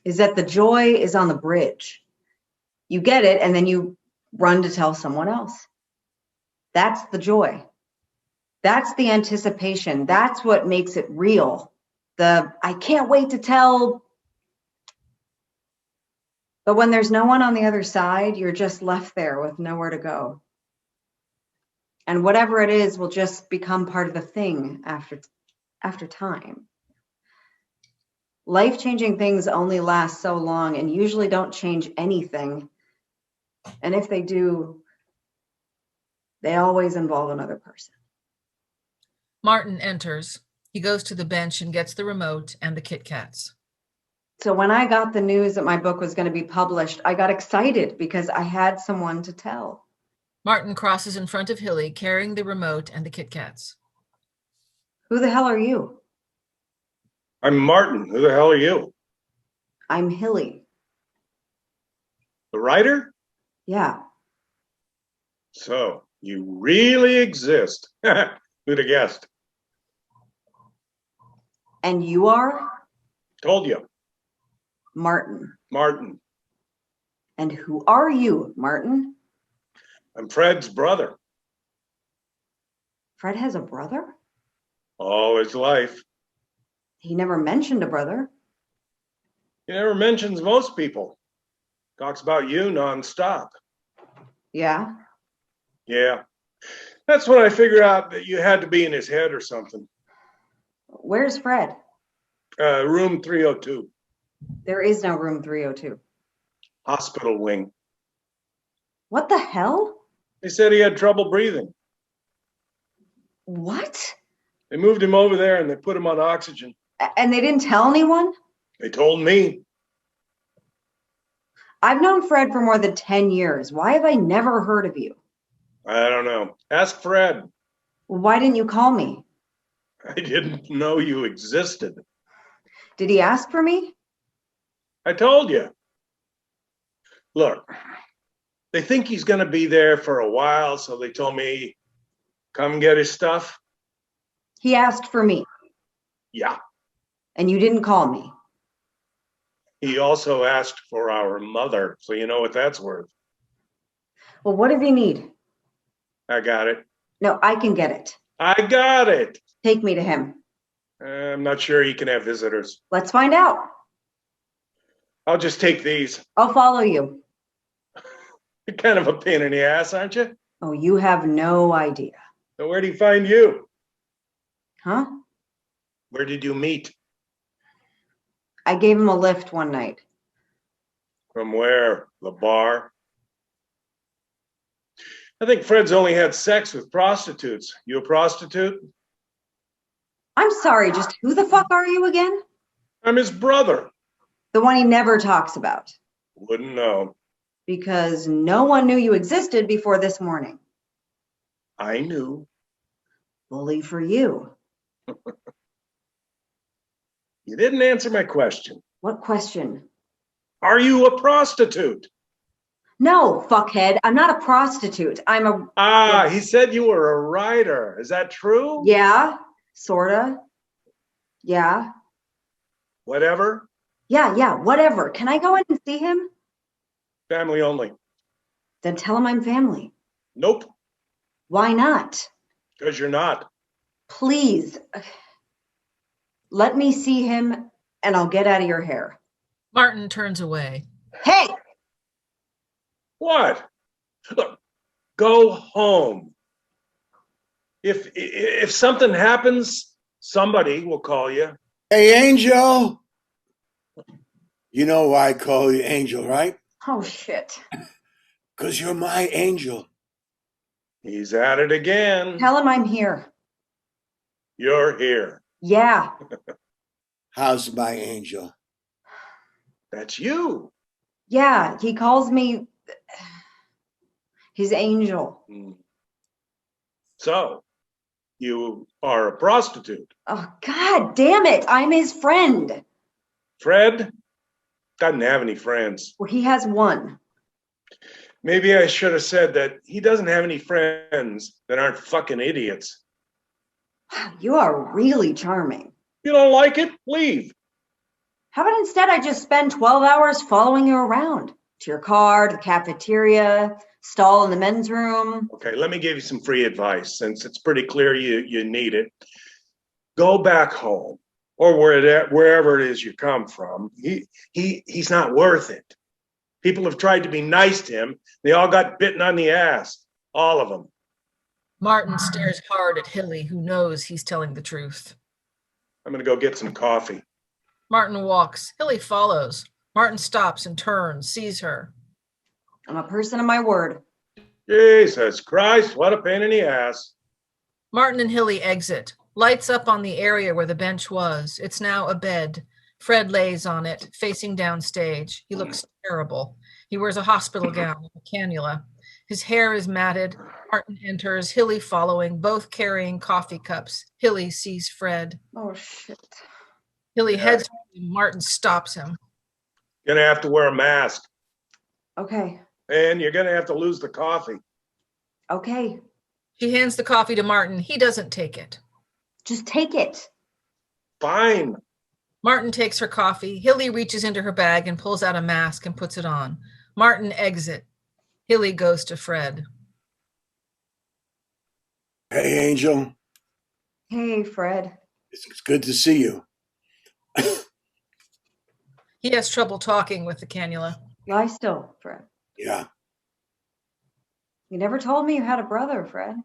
is that the joy is on the bridge. You get it and then you run to tell someone else. That's the joy. That's the anticipation. That's what makes it real. I can't wait to tell. But when there's no one on the other side, you're just left there with nowhere to go. And whatever it is will just become part of the thing after time. Life-changing things only last so long and usually don't change anything. And if they do, they always involve another person. Martin enters. He goes to the bench and gets the remote and the Kit Kats. So when I got the news that my book was going to be published, I got excited because I had someone to tell. Martin crosses in front of Hilly, carrying the remote and the Kit Kats. Who the hell are you? I'm Martin. Who the hell are you? I'm Hilly. The writer? Yeah. So you really exist. Who'd have guessed? And you are? Told you. Martin. Martin. And who are you, Martin? I'm Fred's brother. Fred has a brother? All his life. He never mentioned a brother. He never mentions most people. Talks about you nonstop. Yeah? Yeah. That's when I figured out that you had to be in his head or something. Where's Fred? Room 302. There is no room 302. Hospital wing. What the hell? They said he had trouble breathing. What? They moved him over there and they put him on oxygen. And they didn't tell anyone? They told me. I've known Fred for more than 10 years. Why have I never heard of you? I don't know. Ask Fred. Why didn't you call me? I didn't know you existed. Did he ask for me? I told you. Look, they think he's going to be there for a while, so they told me, come get his stuff. He asked for me. Yeah. And you didn't call me. He also asked for our mother, so you know what that's worth. Well, what does he need? I got it. No, I can get it. I got it. Take me to him. I'm not sure he can have visitors. Let's find out. I'll just take these. I'll follow you. You're kind of a pain in the ass, aren't you? Oh, you have no idea. So where'd he find you? Huh? Where did you meet? I gave him a lift one night. From where? The bar? I think Fred's only had sex with prostitutes. You a prostitute? I'm sorry, just who the fuck are you again? I'm his brother. The one he never talks about. Wouldn't know. Because no one knew you existed before this morning. I knew. Bully for you. You didn't answer my question. What question? Are you a prostitute? No, fuckhead. I'm not a prostitute. I'm a... He said you were a writer. Is that true? Yeah, sorta. Yeah. Whatever. Yeah, whatever. Can I go in and see him? Family only. Then tell him I'm family. Nope. Why not? Because you're not. Please. Let me see him and I'll get out of your hair. Martin turns away. Hey! What? Look, go home. If something happens, somebody will call you. Hey, Angel. You know why I call you Angel, right? Oh, shit. Because you're my angel. He's at it again. Tell him I'm here. You're here. Yeah. How's my angel? That's you. Yeah, he calls me His angel. So, you are a prostitute. Oh, God damn it. I'm his friend. Fred doesn't have any friends. Well, he has one. Maybe I should have said that he doesn't have any friends that aren't fucking idiots. You are really charming. You don't like it? Leave. How about instead I just spend 12 hours following you around to your car, to the cafeteria, stall in the men's room? Okay, let me give you some free advice since it's pretty clear you need it. Go back home or wherever it is you come from. He's not worth it. People have tried to be nice to him. They all got bitten on the ass. All of them. Martin stares hard at Hilly, who knows he's telling the truth. I'm going to go get some coffee. Martin walks. Hilly follows. Martin stops and turns, sees her. I'm a person of my word. Jesus Christ, what a pain in the ass. Martin and Hilly exit. Lights up on the area where the bench was. It's now a bed. Fred lays on it, facing downstage. He looks terrible. He wears a hospital gown, a cannula. His hair is matted. Martin enters, Hilly following, both carrying coffee cups. Hilly sees Fred. Oh, shit. Hilly heads for him. Martin stops him. Gonna have to wear a mask. Okay. And you're gonna have to lose the coffee. Okay. He hands the coffee to Martin. He doesn't take it. Just take it. Fine. Martin takes her coffee. Hilly reaches into her bag and pulls out a mask and puts it on. Martin exits. Hilly goes to Fred. Hey, Angel. Hey, Fred. It's good to see you. He has trouble talking with the cannula. Lie still, Fred. Yeah. You never told me you had a brother, Fred.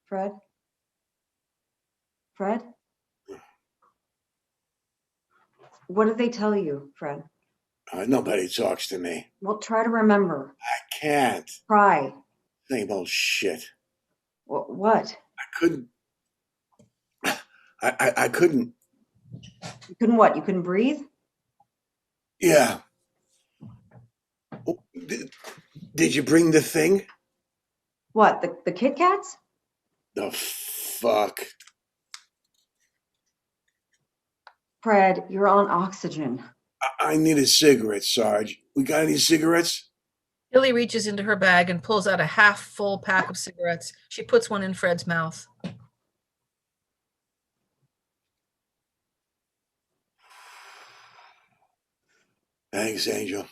Fred? Fred? What did they tell you, Fred? Nobody talks to me. Well, try to remember. I can't. Try. Same old shit. What? I couldn't. I couldn't. You couldn't what? You couldn't breathe? Yeah. Oh, did you bring the thing? What? The Kit Kats? The fuck? Fred, you're on oxygen. I need a cigarette, Sarge. We got any cigarettes? Hilly reaches into her bag and pulls out a half-full pack of cigarettes. She puts one in Fred's mouth. Thanks, Angel.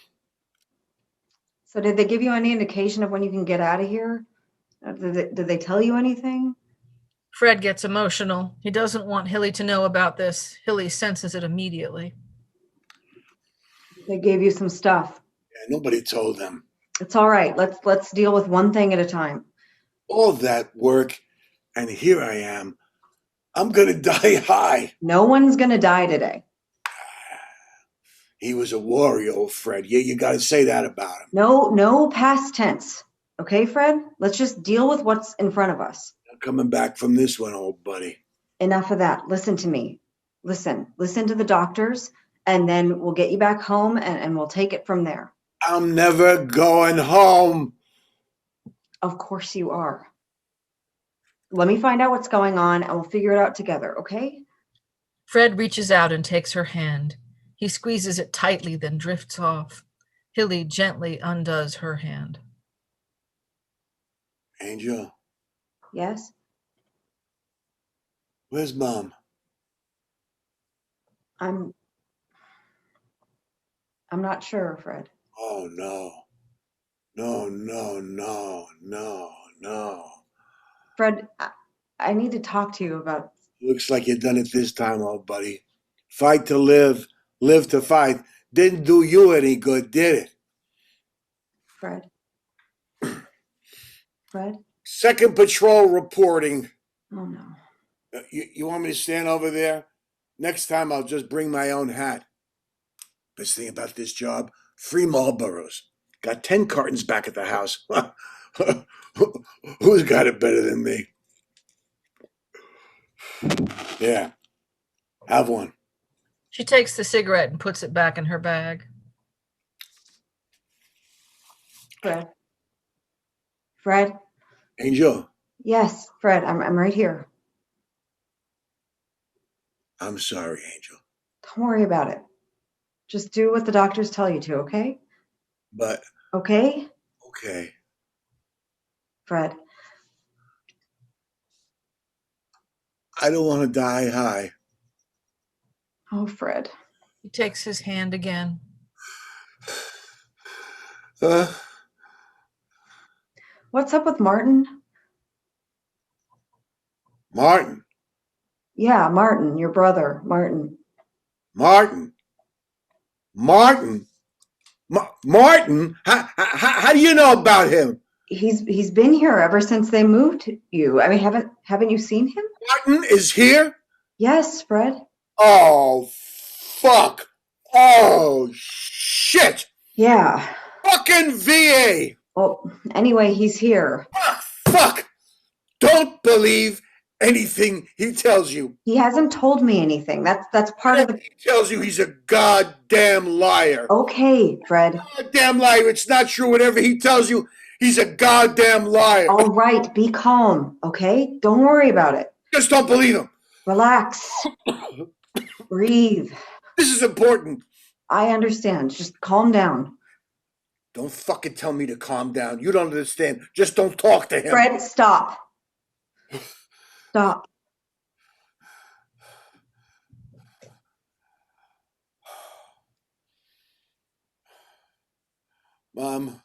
So did they give you any indication of when you can get out of here? Did they tell you anything? Fred gets emotional. He doesn't want Hilly to know about this. Hilly senses it immediately. They gave you some stuff. Yeah, nobody told them. It's all right. Let's deal with one thing at a time. All that work, and here I am. I'm gonna die high. No one's gonna die today. He was a warrior, old Fred. Yeah, you gotta say that about him. No past tense. Okay, Fred? Let's just deal with what's in front of us. I'm coming back from this one, old buddy. Enough of that. Listen to me. Listen to the doctors, and then we'll get you back home and we'll take it from there. I'm never going home. Of course you are. Let me find out what's going on and we'll figure it out together, okay? Fred reaches out and takes her hand. He squeezes it tightly, then drifts off. Hilly gently undoes her hand. Angel, Yes? where's Mom? I'm not sure, Fred. Oh, no. No. Fred, I need to talk to you about... Looks like you done it this time, old buddy. Fight to live, live to fight. Didn't do you any good, did it? Fred? Fred? Second patrol reporting. Oh, no. You want me to stand over there? Next time I'll just bring my own hat. Best thing about this job, free Marlboros. Got 10 cartons back at the house. Who's got it better than me? Yeah, have one. She takes the cigarette and puts it back in her bag. Fred. Fred? Angel, Yes, Fred, I'm right here. I'm sorry, Angel. Don't worry about it. Just do what the doctors tell you to, okay? But, Okay? okay. Fred. I don't want to die high. Oh, Fred. He takes his hand again. What's up with Martin? Martin. Yeah, Martin, your brother, Martin. Martin. Martin. Martin? How do you know about him? He's been here ever since they moved you. I mean, haven't you seen him? Martin is here? Yes, Fred. Oh, fuck. Oh, shit. Yeah. Fucking VA. Well, anyway, he's here. Fuck. Don't believe anything he tells you. He hasn't told me anything. That's part of the. He tells you he's a goddamn liar. Okay, Fred. Goddamn liar. It's not true. Whatever he tells you, he's a goddamn liar. All right, be calm, okay? Don't worry about it. Just don't believe him. Relax. Breathe. This is important. I understand. Just calm down. Don't fucking tell me to calm down. You don't understand. Just don't talk to him. Fred, stop. Stop. Mom,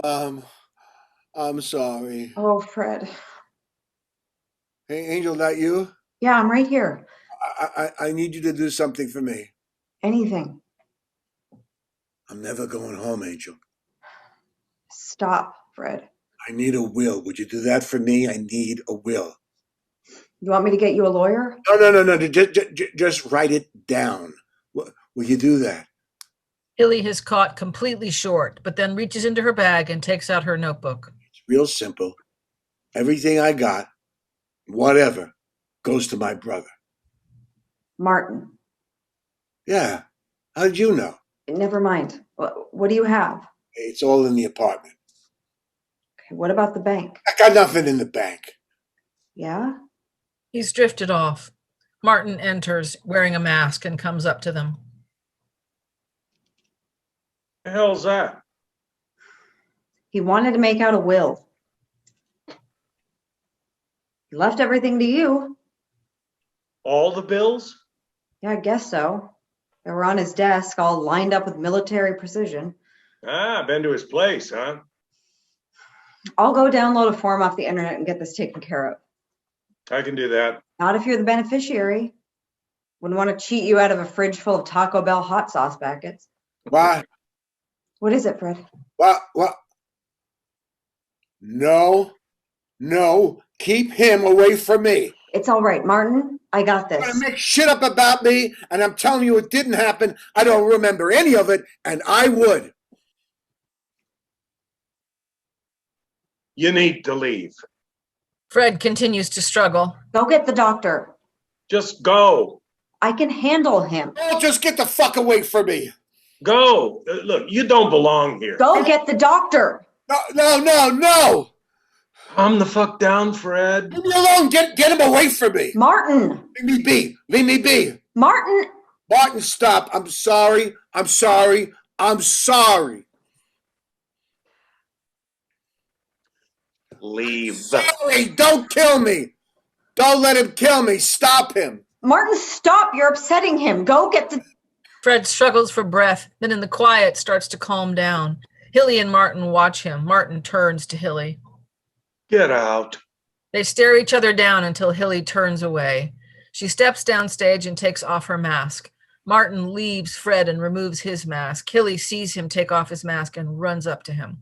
I'm sorry. Oh, Fred. Hey, Angel, that you? Yeah, I'm right here. I need you to do something for me. Anything. I'm never going home, Angel. Stop, Fred. I need a will. Would you do that for me? I need a will. You want me to get you a lawyer? No. Just write it down. Will you do that? Hilly has caught completely short, but then reaches into her bag and takes out her notebook. It's real simple. Everything I got, whatever, goes to my brother. Martin. Yeah. How did you know? Never mind. What do you have? It's all in the apartment. Okay, what about the bank? I got nothing in the bank. Yeah? He's drifted off. Martin enters wearing a mask and comes up to them. The hell's that? He wanted to make out a will. He left everything to you. All the bills? Yeah, I guess so. They were on his desk, all lined up with military precision. Ah, been to his place, huh? I'll go download a form off the internet and get this taken care of. I can do that. Not if you're the beneficiary. Wouldn't want to cheat you out of a fridge full of Taco Bell hot sauce packets. What? What is it, Fred? What? No. Keep him away from me. It's all right, Martin. I got You're this. gonna make shit up about me, and I'm telling you it didn't happen. I don't remember any of it, and I would. You need to leave. Fred continues to struggle. Go get the doctor. Just go. I can handle him. Oh, just get the fuck away from me. Go. Look, you don't belong here. Go get the doctor. No. Calm the fuck down, Fred. Leave me alone. Get him away from me. Martin. Leave me be. Martin. Martin, stop. I'm sorry. Leave. Sorry, don't kill me. Don't let him kill me. Stop him. Martin, stop. You're upsetting him. Go get the... Fred struggles for breath, then in the quiet starts to calm down. Hilly and Martin watch him. Martin turns to Hilly. Get out. They stare each other down until Hilly turns away. She steps downstage and takes off her mask. Martin leaves Fred and removes his mask. Hilly sees him take off his mask and runs up to him.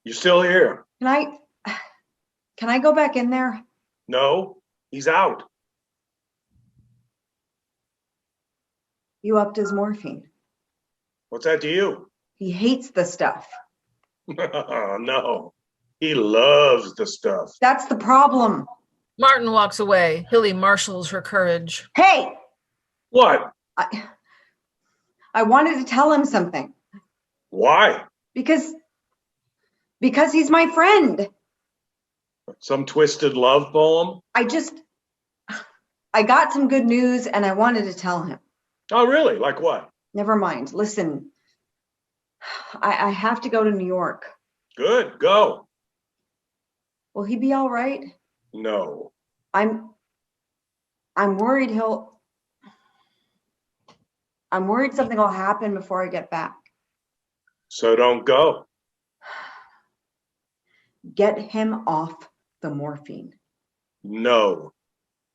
You still here? Can I go back in there? No, he's out. You upped his morphine. What's that to you? He hates the stuff. No, he loves the stuff. That's the problem. Martin walks away. Hilly marshals her courage. Hey! What? I wanted to tell him something. Why? Because he's my friend. Some twisted love poem? I got some good news and I wanted to tell him. Oh, really? Like what? Never mind. Listen, I have to go to New York. Good, go. Will he be all right? No. I'm worried I'm worried something will happen before I get back. So don't go. Get him off the morphine. No.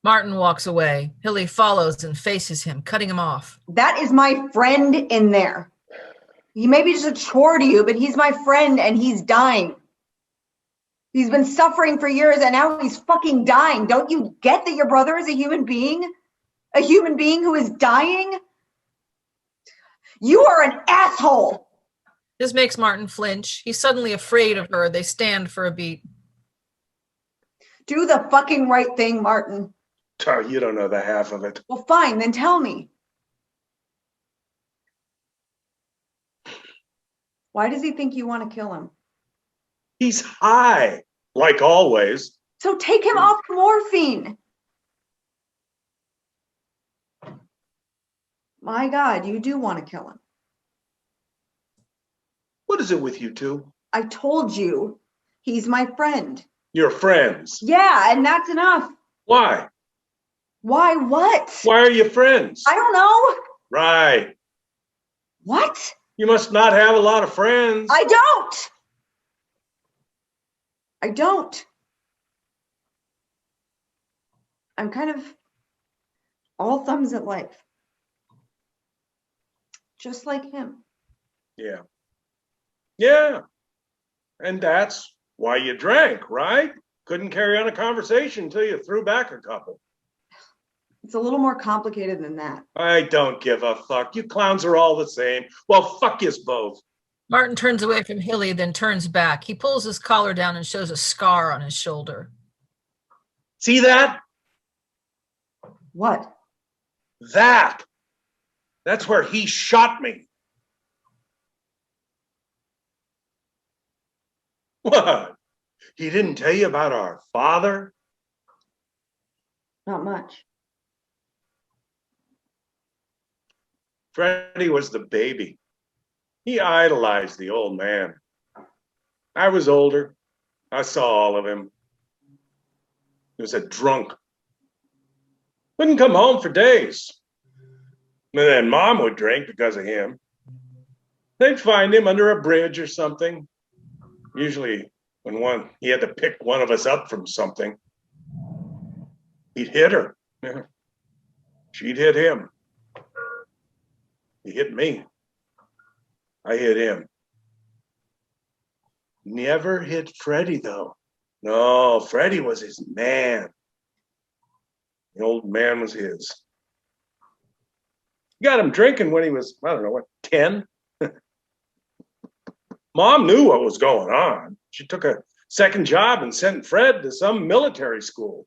Martin walks away. Hilly follows and faces him, cutting him off. That is my friend in there. He may be just a chore to you, but he's my friend and he's dying. He's been suffering for years and now he's fucking dying. Don't you get that your brother is a human being? A human being who is dying? You are an asshole. This makes Martin flinch. He's suddenly afraid of her. They stand for a beat. Do the fucking right thing, Martin. Oh, you don't know the half of it. Well, fine, then tell me. Why does he think you want to kill him? He's high, like always. So take him off morphine. My God, you do want to kill him. What is it with you two? I told you, he's my friend. You're friends. Yeah, and that's enough. Why? Why what? Why are you friends? I don't know. Right. What? You must not have a lot of friends. I don't. I'm kind of all thumbs at life. Just like him. Yeah. Yeah. And that's why you drank, right? Couldn't carry on a conversation until you threw back a couple. It's a little more complicated than that. I don't give a fuck. You clowns are all the same. Well, fuck yous both. Martin turns away from Hilly, then turns back. He pulls his collar down and shows a scar on his shoulder. See that? What? That. That's where he shot me. What? He didn't tell you about our father? Not much. Freddie was the baby. He idolized the old man. I was older. I saw all of him. He was a drunk. Wouldn't come home for days. And then Mom would drink because of him. They'd find him under a bridge or something. Usually when he had to pick one of us up from something. He'd hit her. She'd hit him. He hit me. I hit him. Never hit Freddie, though. No, Freddie was his man. The old man was his. Got him drinking when he was, 10? Mom knew what was going on. She took a second job and sent Fred to some military school.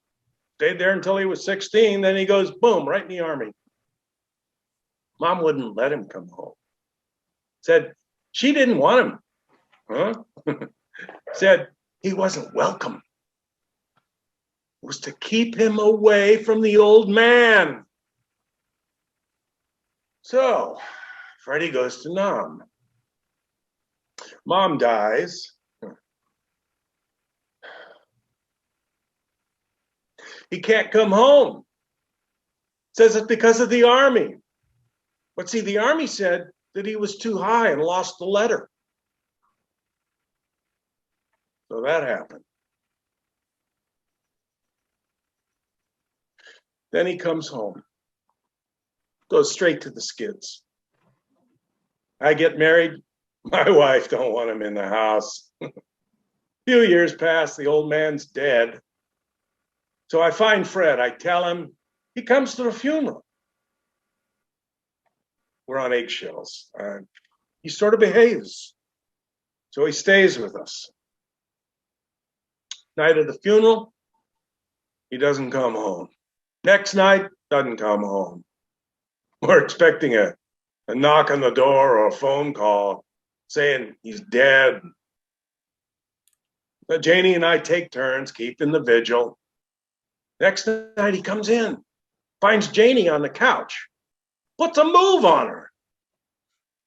Stayed there until he was 16. Then he goes, boom, right in the Army. Mom wouldn't let him come home. Said she didn't want him. Huh? Said he wasn't welcome. It was to keep him away from the old man. So, Freddie goes to Nam. Mom dies. He can't come home. Says it's because of the Army. But see, the Army said that he was too high and lost the letter. So that happened. Then he comes home. Goes straight to the skids. I get married. My wife don't want him in the house. Few years pass, the old man's dead. So I find Fred. I tell him. He comes to the funeral. We're on eggshells. He sort of behaves. So he stays with us. Night of the funeral, he doesn't come home. Next night, doesn't come home. We're expecting a knock on the door or a phone call. saying he's dead. But Janie and I take turns keeping the vigil. Next night he comes in, finds Janie on the couch, puts a move on her.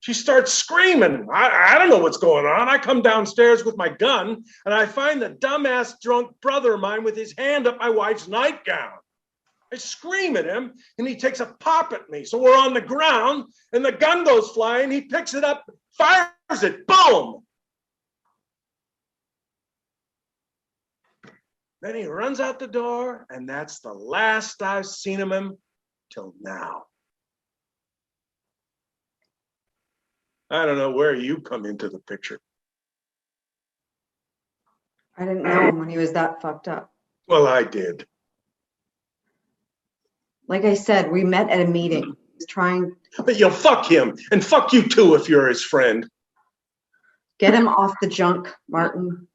She starts screaming. I don't know what's going on. I come downstairs with my gun, and I find the dumbass drunk brother of mine with his hand up my wife's nightgown. I scream at him, and he takes a pop at me. So we're on the ground, and the gun goes flying. He picks it up, fires it, boom! Then he runs out the door, and that's the last I've seen of him till now. I don't know where you come into the picture. I didn't know him when he was that fucked up. Well, I did. Like I said, we met at a meeting. He was trying But you'll fuck him, and fuck you too if you're his friend. get him off the junk, Martin,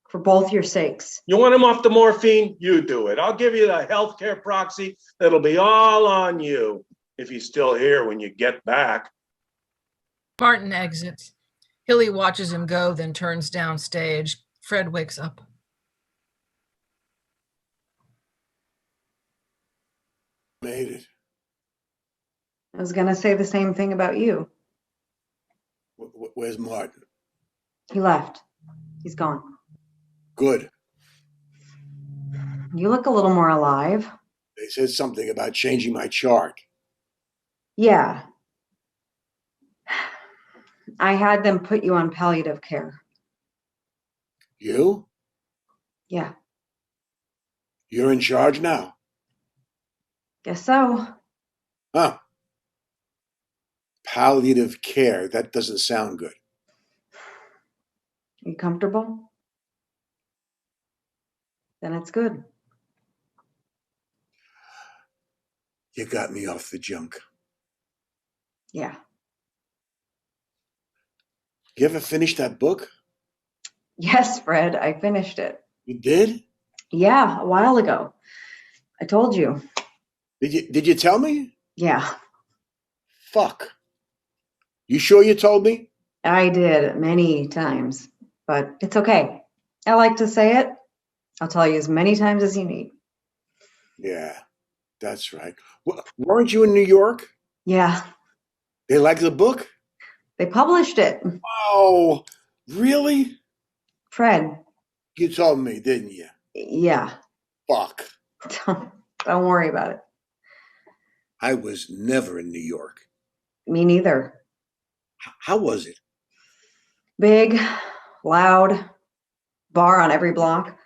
for both your sakes. You want him off the morphine? You do it. I'll give you the healthcare proxy. That'll be all on you if he's still here when you get back. Martin exits. Hilly watches him go, then turns downstage. Fred wakes up. Made it. I was going to say the same thing about you. Where's Martin? He left. He's gone. Good. You look a little more alive. They said something about changing my chart. Yeah. I had them put you on palliative care. You? Yeah. You're in charge now? Guess so. Huh. Palliative care. That doesn't sound good. You comfortable? Then it's good. You got me off the junk. Yeah. You ever finish that book? Yes, Fred, I finished it. You did? Yeah, a while ago. I told you. Did you tell me? Yeah, Fuck. You sure you told me? I did many times, but it's okay. I like to say it. I'll tell you as many times as you need. Yeah, that's right. Weren't you in New York? Yeah, They liked the book? they published it. Oh, really? Fred, You told me, didn't you? yeah, Fuck. don't worry about it. I was never in New York. Me neither. How was it? Big, loud, bar on every block.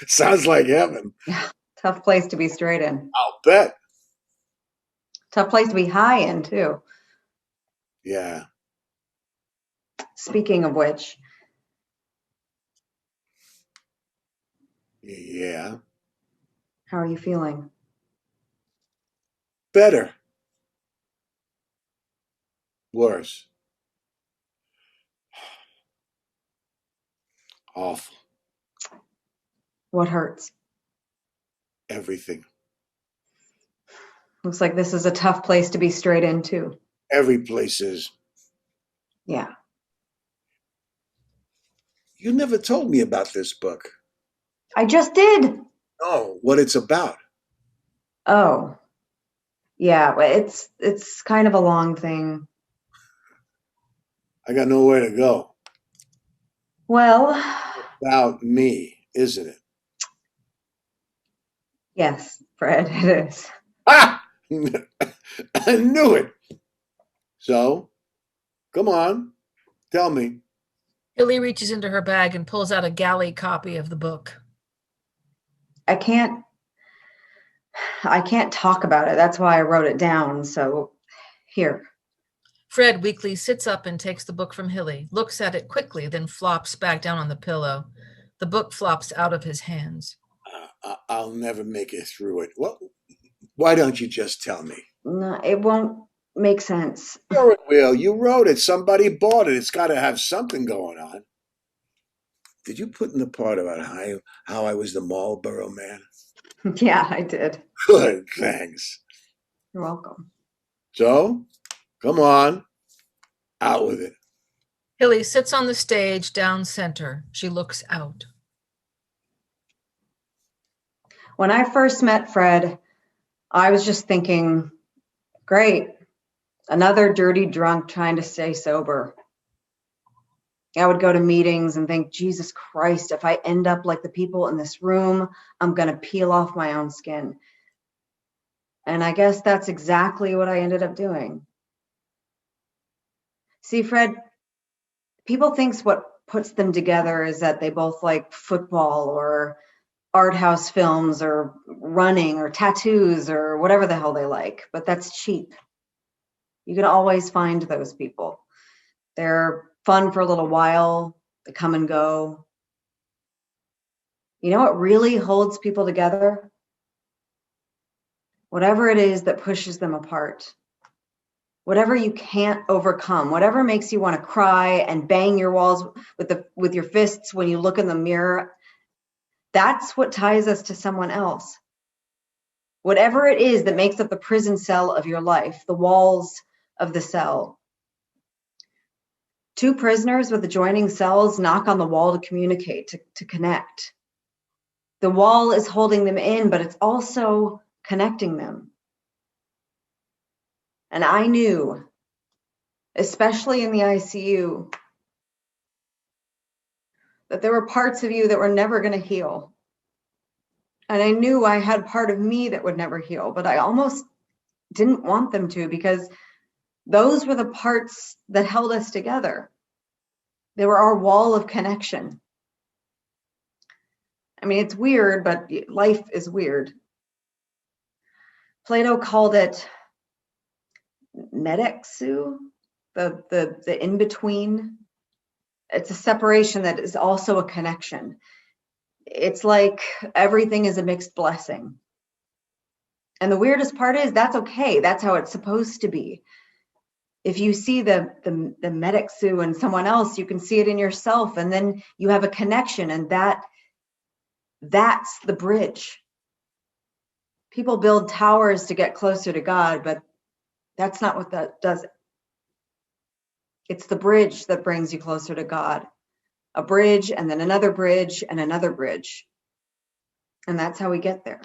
Sounds like heaven. Tough place to be straight in. I'll bet. Tough place to be high in, too. Yeah. Speaking of which, Yeah. how are you feeling? Better. Worse. Awful. What hurts? Everything. Looks like this is a tough place to be straight in, too. Every place is. Yeah. You never told me about this book. I just did. Oh, what it's about. Oh. Yeah, but it's kind of a long thing. I got nowhere to go. Well, About me, isn't it? yes, Fred, it is. Ah! I knew it. So, come on, tell me. Hilly reaches into her bag and pulls out a galley copy of the book. I can't talk about it. That's why I wrote it down. So here. Fred weakly sits up and takes the book from Hilly, looks at it quickly, then flops back down on the pillow. The book flops out of his hands. I'll never make it through it. Well, why don't you just tell me? No, it won't make sense. Sure it will. You wrote it. Somebody bought it. It's got to have something going on. Did you put in the part about how I was the Marlboro man? Yeah, I did. Good, thanks. You're welcome. So, come on, out with it. Hilly sits on the stage down center. She looks out. When I first met Fred, I was just thinking, great, another dirty drunk trying to stay sober. I would go to meetings and think, Jesus Christ, if I end up like the people in this room, I'm going to peel off my own skin. And I guess that's exactly what I ended up doing. See, Fred, people think what puts them together is that they both like football or art house films or running or tattoos or whatever the hell they like, but that's cheap. You can always find those people. They're fun for a little while, they come and go. You know what really holds people together? Whatever it is that pushes them apart. Whatever you can't overcome, whatever makes you want to cry and bang your walls with your fists when you look in the mirror, that's what ties us to someone else. Whatever it is that makes up the prison cell of your life, the walls of the cell. Two prisoners with adjoining cells knock on the wall to communicate, to connect. The wall is holding them in, but it's also connecting them. And I knew, especially in the ICU, that there were parts of you that were never going to heal. And I knew I had part of me that would never heal, but I almost didn't want them to, because those were the parts that held us together. They were our wall of connection. I mean, it's weird, but life is weird. Plato called it metexu, the in-between. It's a separation that is also a connection. It's like everything is a mixed blessing. And the weirdest part is that's okay. That's how it's supposed to be. If you see the metexu in someone else, you can see it in yourself, and then you have a connection, and that's the bridge. People build towers to get closer to God, but that's not what that does. It's the bridge that brings you closer to God. A bridge, and then another bridge, and another bridge. And that's how we get there.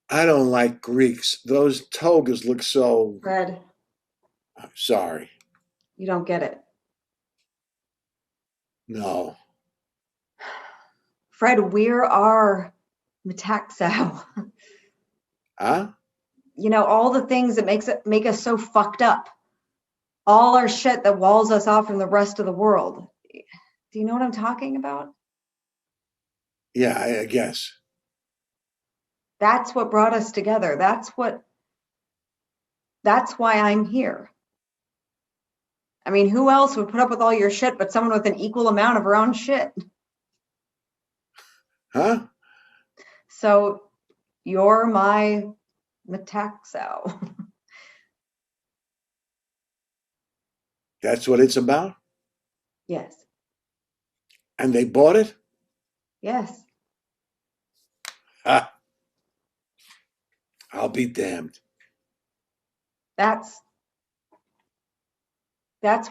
I don't like Greeks. Those togas look so... Fred, I'm sorry. you don't get it. No. Fred, we're our metaxau. Huh? You know, all the things that make us so fucked up. All our shit that walls us off from the rest of the world. Do you know what I'm talking about? Yeah, I guess. That's what brought us together. That's why I'm here. I mean, who else would put up with all your shit but someone with an equal amount of her own shit? Huh? So you're my metaxau. That's what it's about? Yes. And they bought it? Yes. Ha! I'll be damned. That's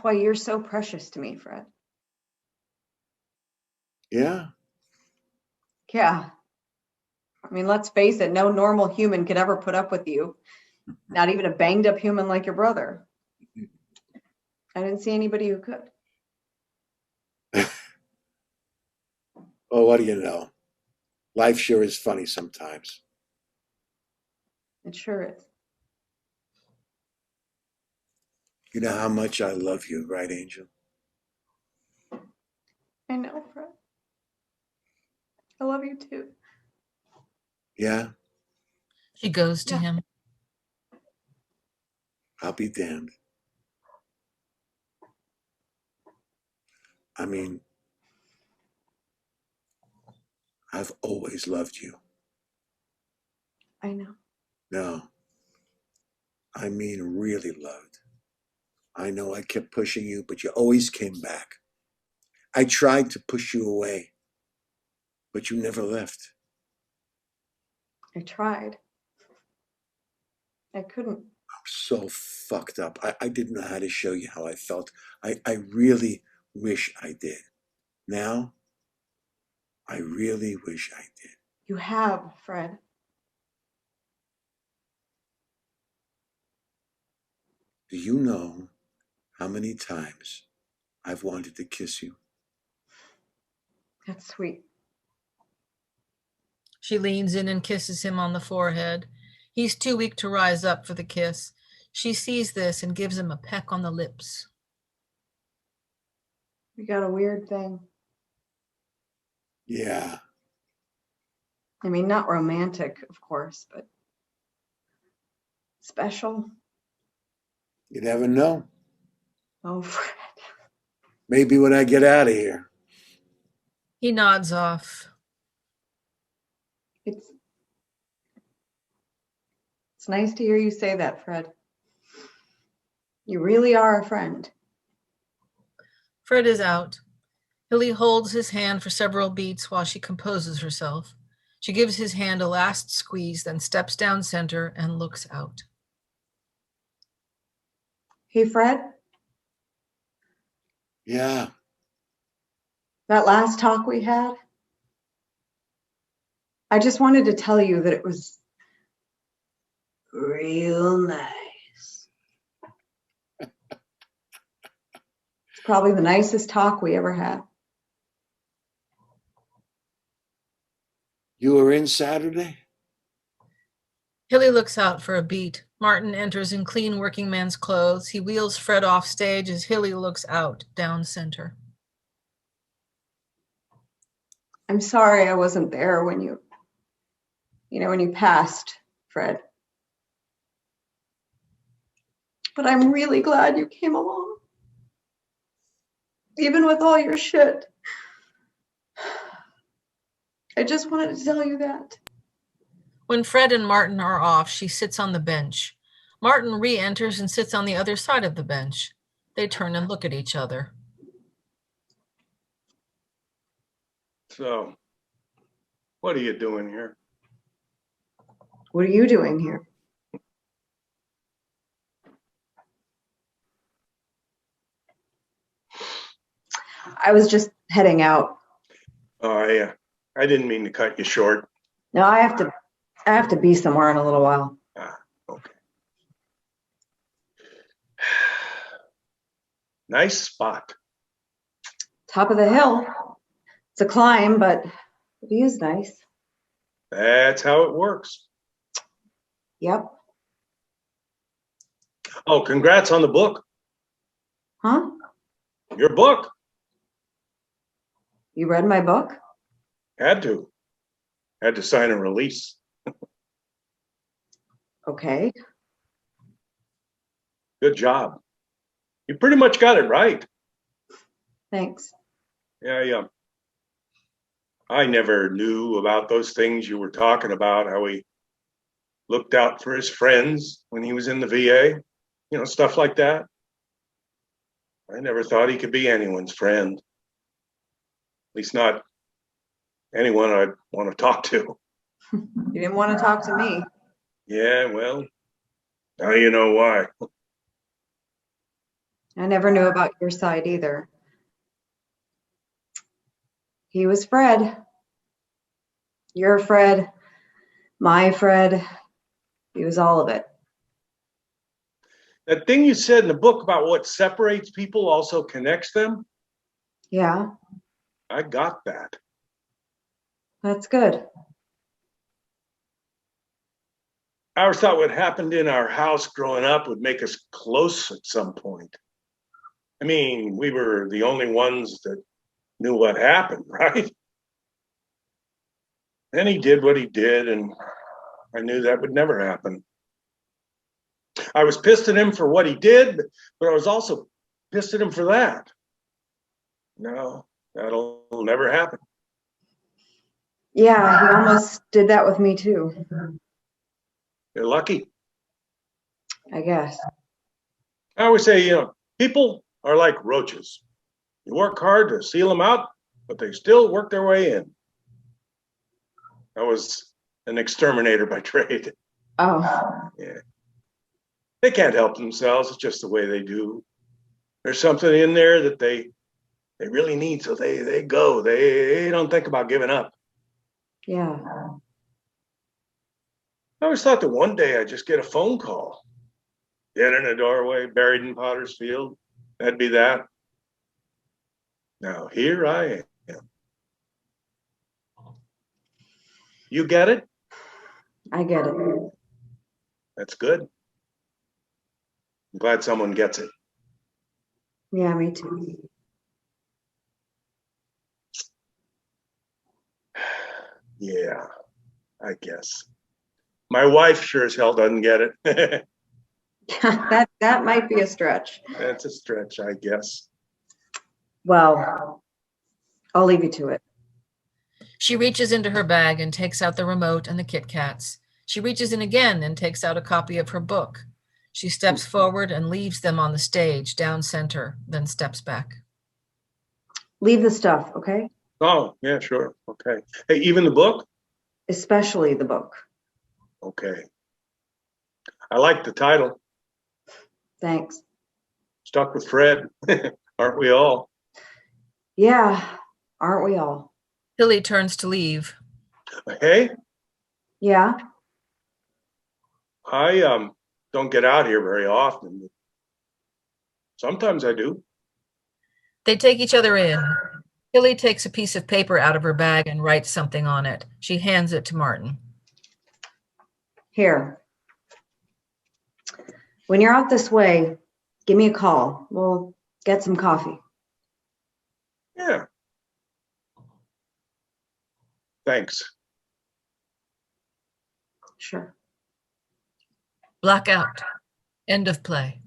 why you're so precious to me, Fred. Yeah? Yeah. I mean, let's face it, no normal human could ever put up with you. Not even a banged up human like your brother. I didn't see anybody who could. Oh, what do you know? Life sure is funny sometimes. It sure is. You know how much I love you, right, Angel? I know, Fred. I love you too. Yeah? She goes to him. I'll be damned. I mean, I've always loved you. I know. No. I mean, really loved. I know I kept pushing you, but you always came back. I tried to push you away, but you never left. I tried. I couldn't. so fucked up. I didn't know how to show you how I felt. I really wish I did. Now, I really wish I did. You have, Fred. Do you know how many times I've wanted to kiss you? That's sweet. She leans in and kisses him on the forehead. He's too weak to rise up for the kiss. She sees this and gives him a peck on the lips. We got a weird thing. Yeah. I mean, not romantic, of course, but special. You never know. Oh, Fred. Maybe when I get out of here. He nods off. It's nice to hear you say that, Fred. You really are a friend. Fred is out. Hilly holds his hand for several beats while she composes herself. She gives his hand a last squeeze, then steps down center and looks out. Hey, Fred, Yeah. that last talk we had, I just wanted to tell you that it was real nice. It's probably the nicest talk we ever had. You were in Saturday? Hilly looks out for a beat. Martin enters in clean working man's clothes. He wheels Fred off stage as Hilly looks out down center. I'm sorry I wasn't there when you passed, Fred. But I'm really glad you came along. Even with all your shit. I just wanted to tell you that. When Fred and Martin are off, she sits on the bench. Martin re-enters and sits on the other side of the bench. They turn and look at each other. So, what are you doing here? What are you doing here? I was just heading out. Oh, I didn't mean to cut you short. No, I have to be somewhere in a little while. Ah, okay. Nice spot. Top of the hill. It's a climb, but the view is nice. That's how it works. Yep. Oh, congrats on the book. Huh? Your book. You read my book? Had to sign a release. Okay. Good job. You pretty much got it right. Thanks. Yeah. I never knew about those things you were talking about, how he looked out for his friends when he was in the VA, stuff like that. I never thought he could be anyone's friend. At least not anyone I'd want to talk to. You didn't want to talk to me. Yeah, well, now you know why. I never knew about your side either. He was Fred. Your Fred. My Fred. He was all of it. That thing you said in the book about what separates people also connects them, Yeah, I got that. that's good. I always thought what happened in our house growing up would make us close at some point. I mean, we were the only ones that knew what happened, right? And he did what he did, and I knew that would never happen. I was pissed at him for what he did, but I was also pissed at him for that. No, that'll never happen. Yeah, he almost did that with me too, You're lucky. I guess. I always say, people are like roaches. You work hard to seal them out, but they still work their way in. I was an exterminator by trade. Oh, Yeah. They can't help themselves. It's just the way they do. There's something in there that they really need, so they go. They don't think about giving up. Yeah. I always thought that one day I'd just get a phone call. Dead in a doorway, buried in Potter's Field. That'd be that. Now here I am. You get it? I get it. That's good. I'm glad someone gets it. Yeah, me too. Yeah, I guess. My wife sure as hell doesn't get it. That might be a stretch. That's a stretch, I guess. Well, I'll leave you to it. She reaches into her bag and takes out the remote and the Kit Kats. She reaches in again and takes out a copy of her book. She steps forward and leaves them on the stage, down center, then steps back. Leave the stuff, okay? Oh, yeah, sure. Okay. Hey, even the book? Especially the book. Okay. I like the title. Thanks. Stuck with Fred. Aren't we all? Yeah, aren't we all? Tilly turns to leave. Hey, Yeah. I don't get out here very often. Sometimes I do. They take each other in. Tilly takes a piece of paper out of her bag and writes something on it. She hands it to Martin. Here. When you're out this way, give me a call. We'll get some coffee. Yeah. Thanks. Sure. Blackout. End of play.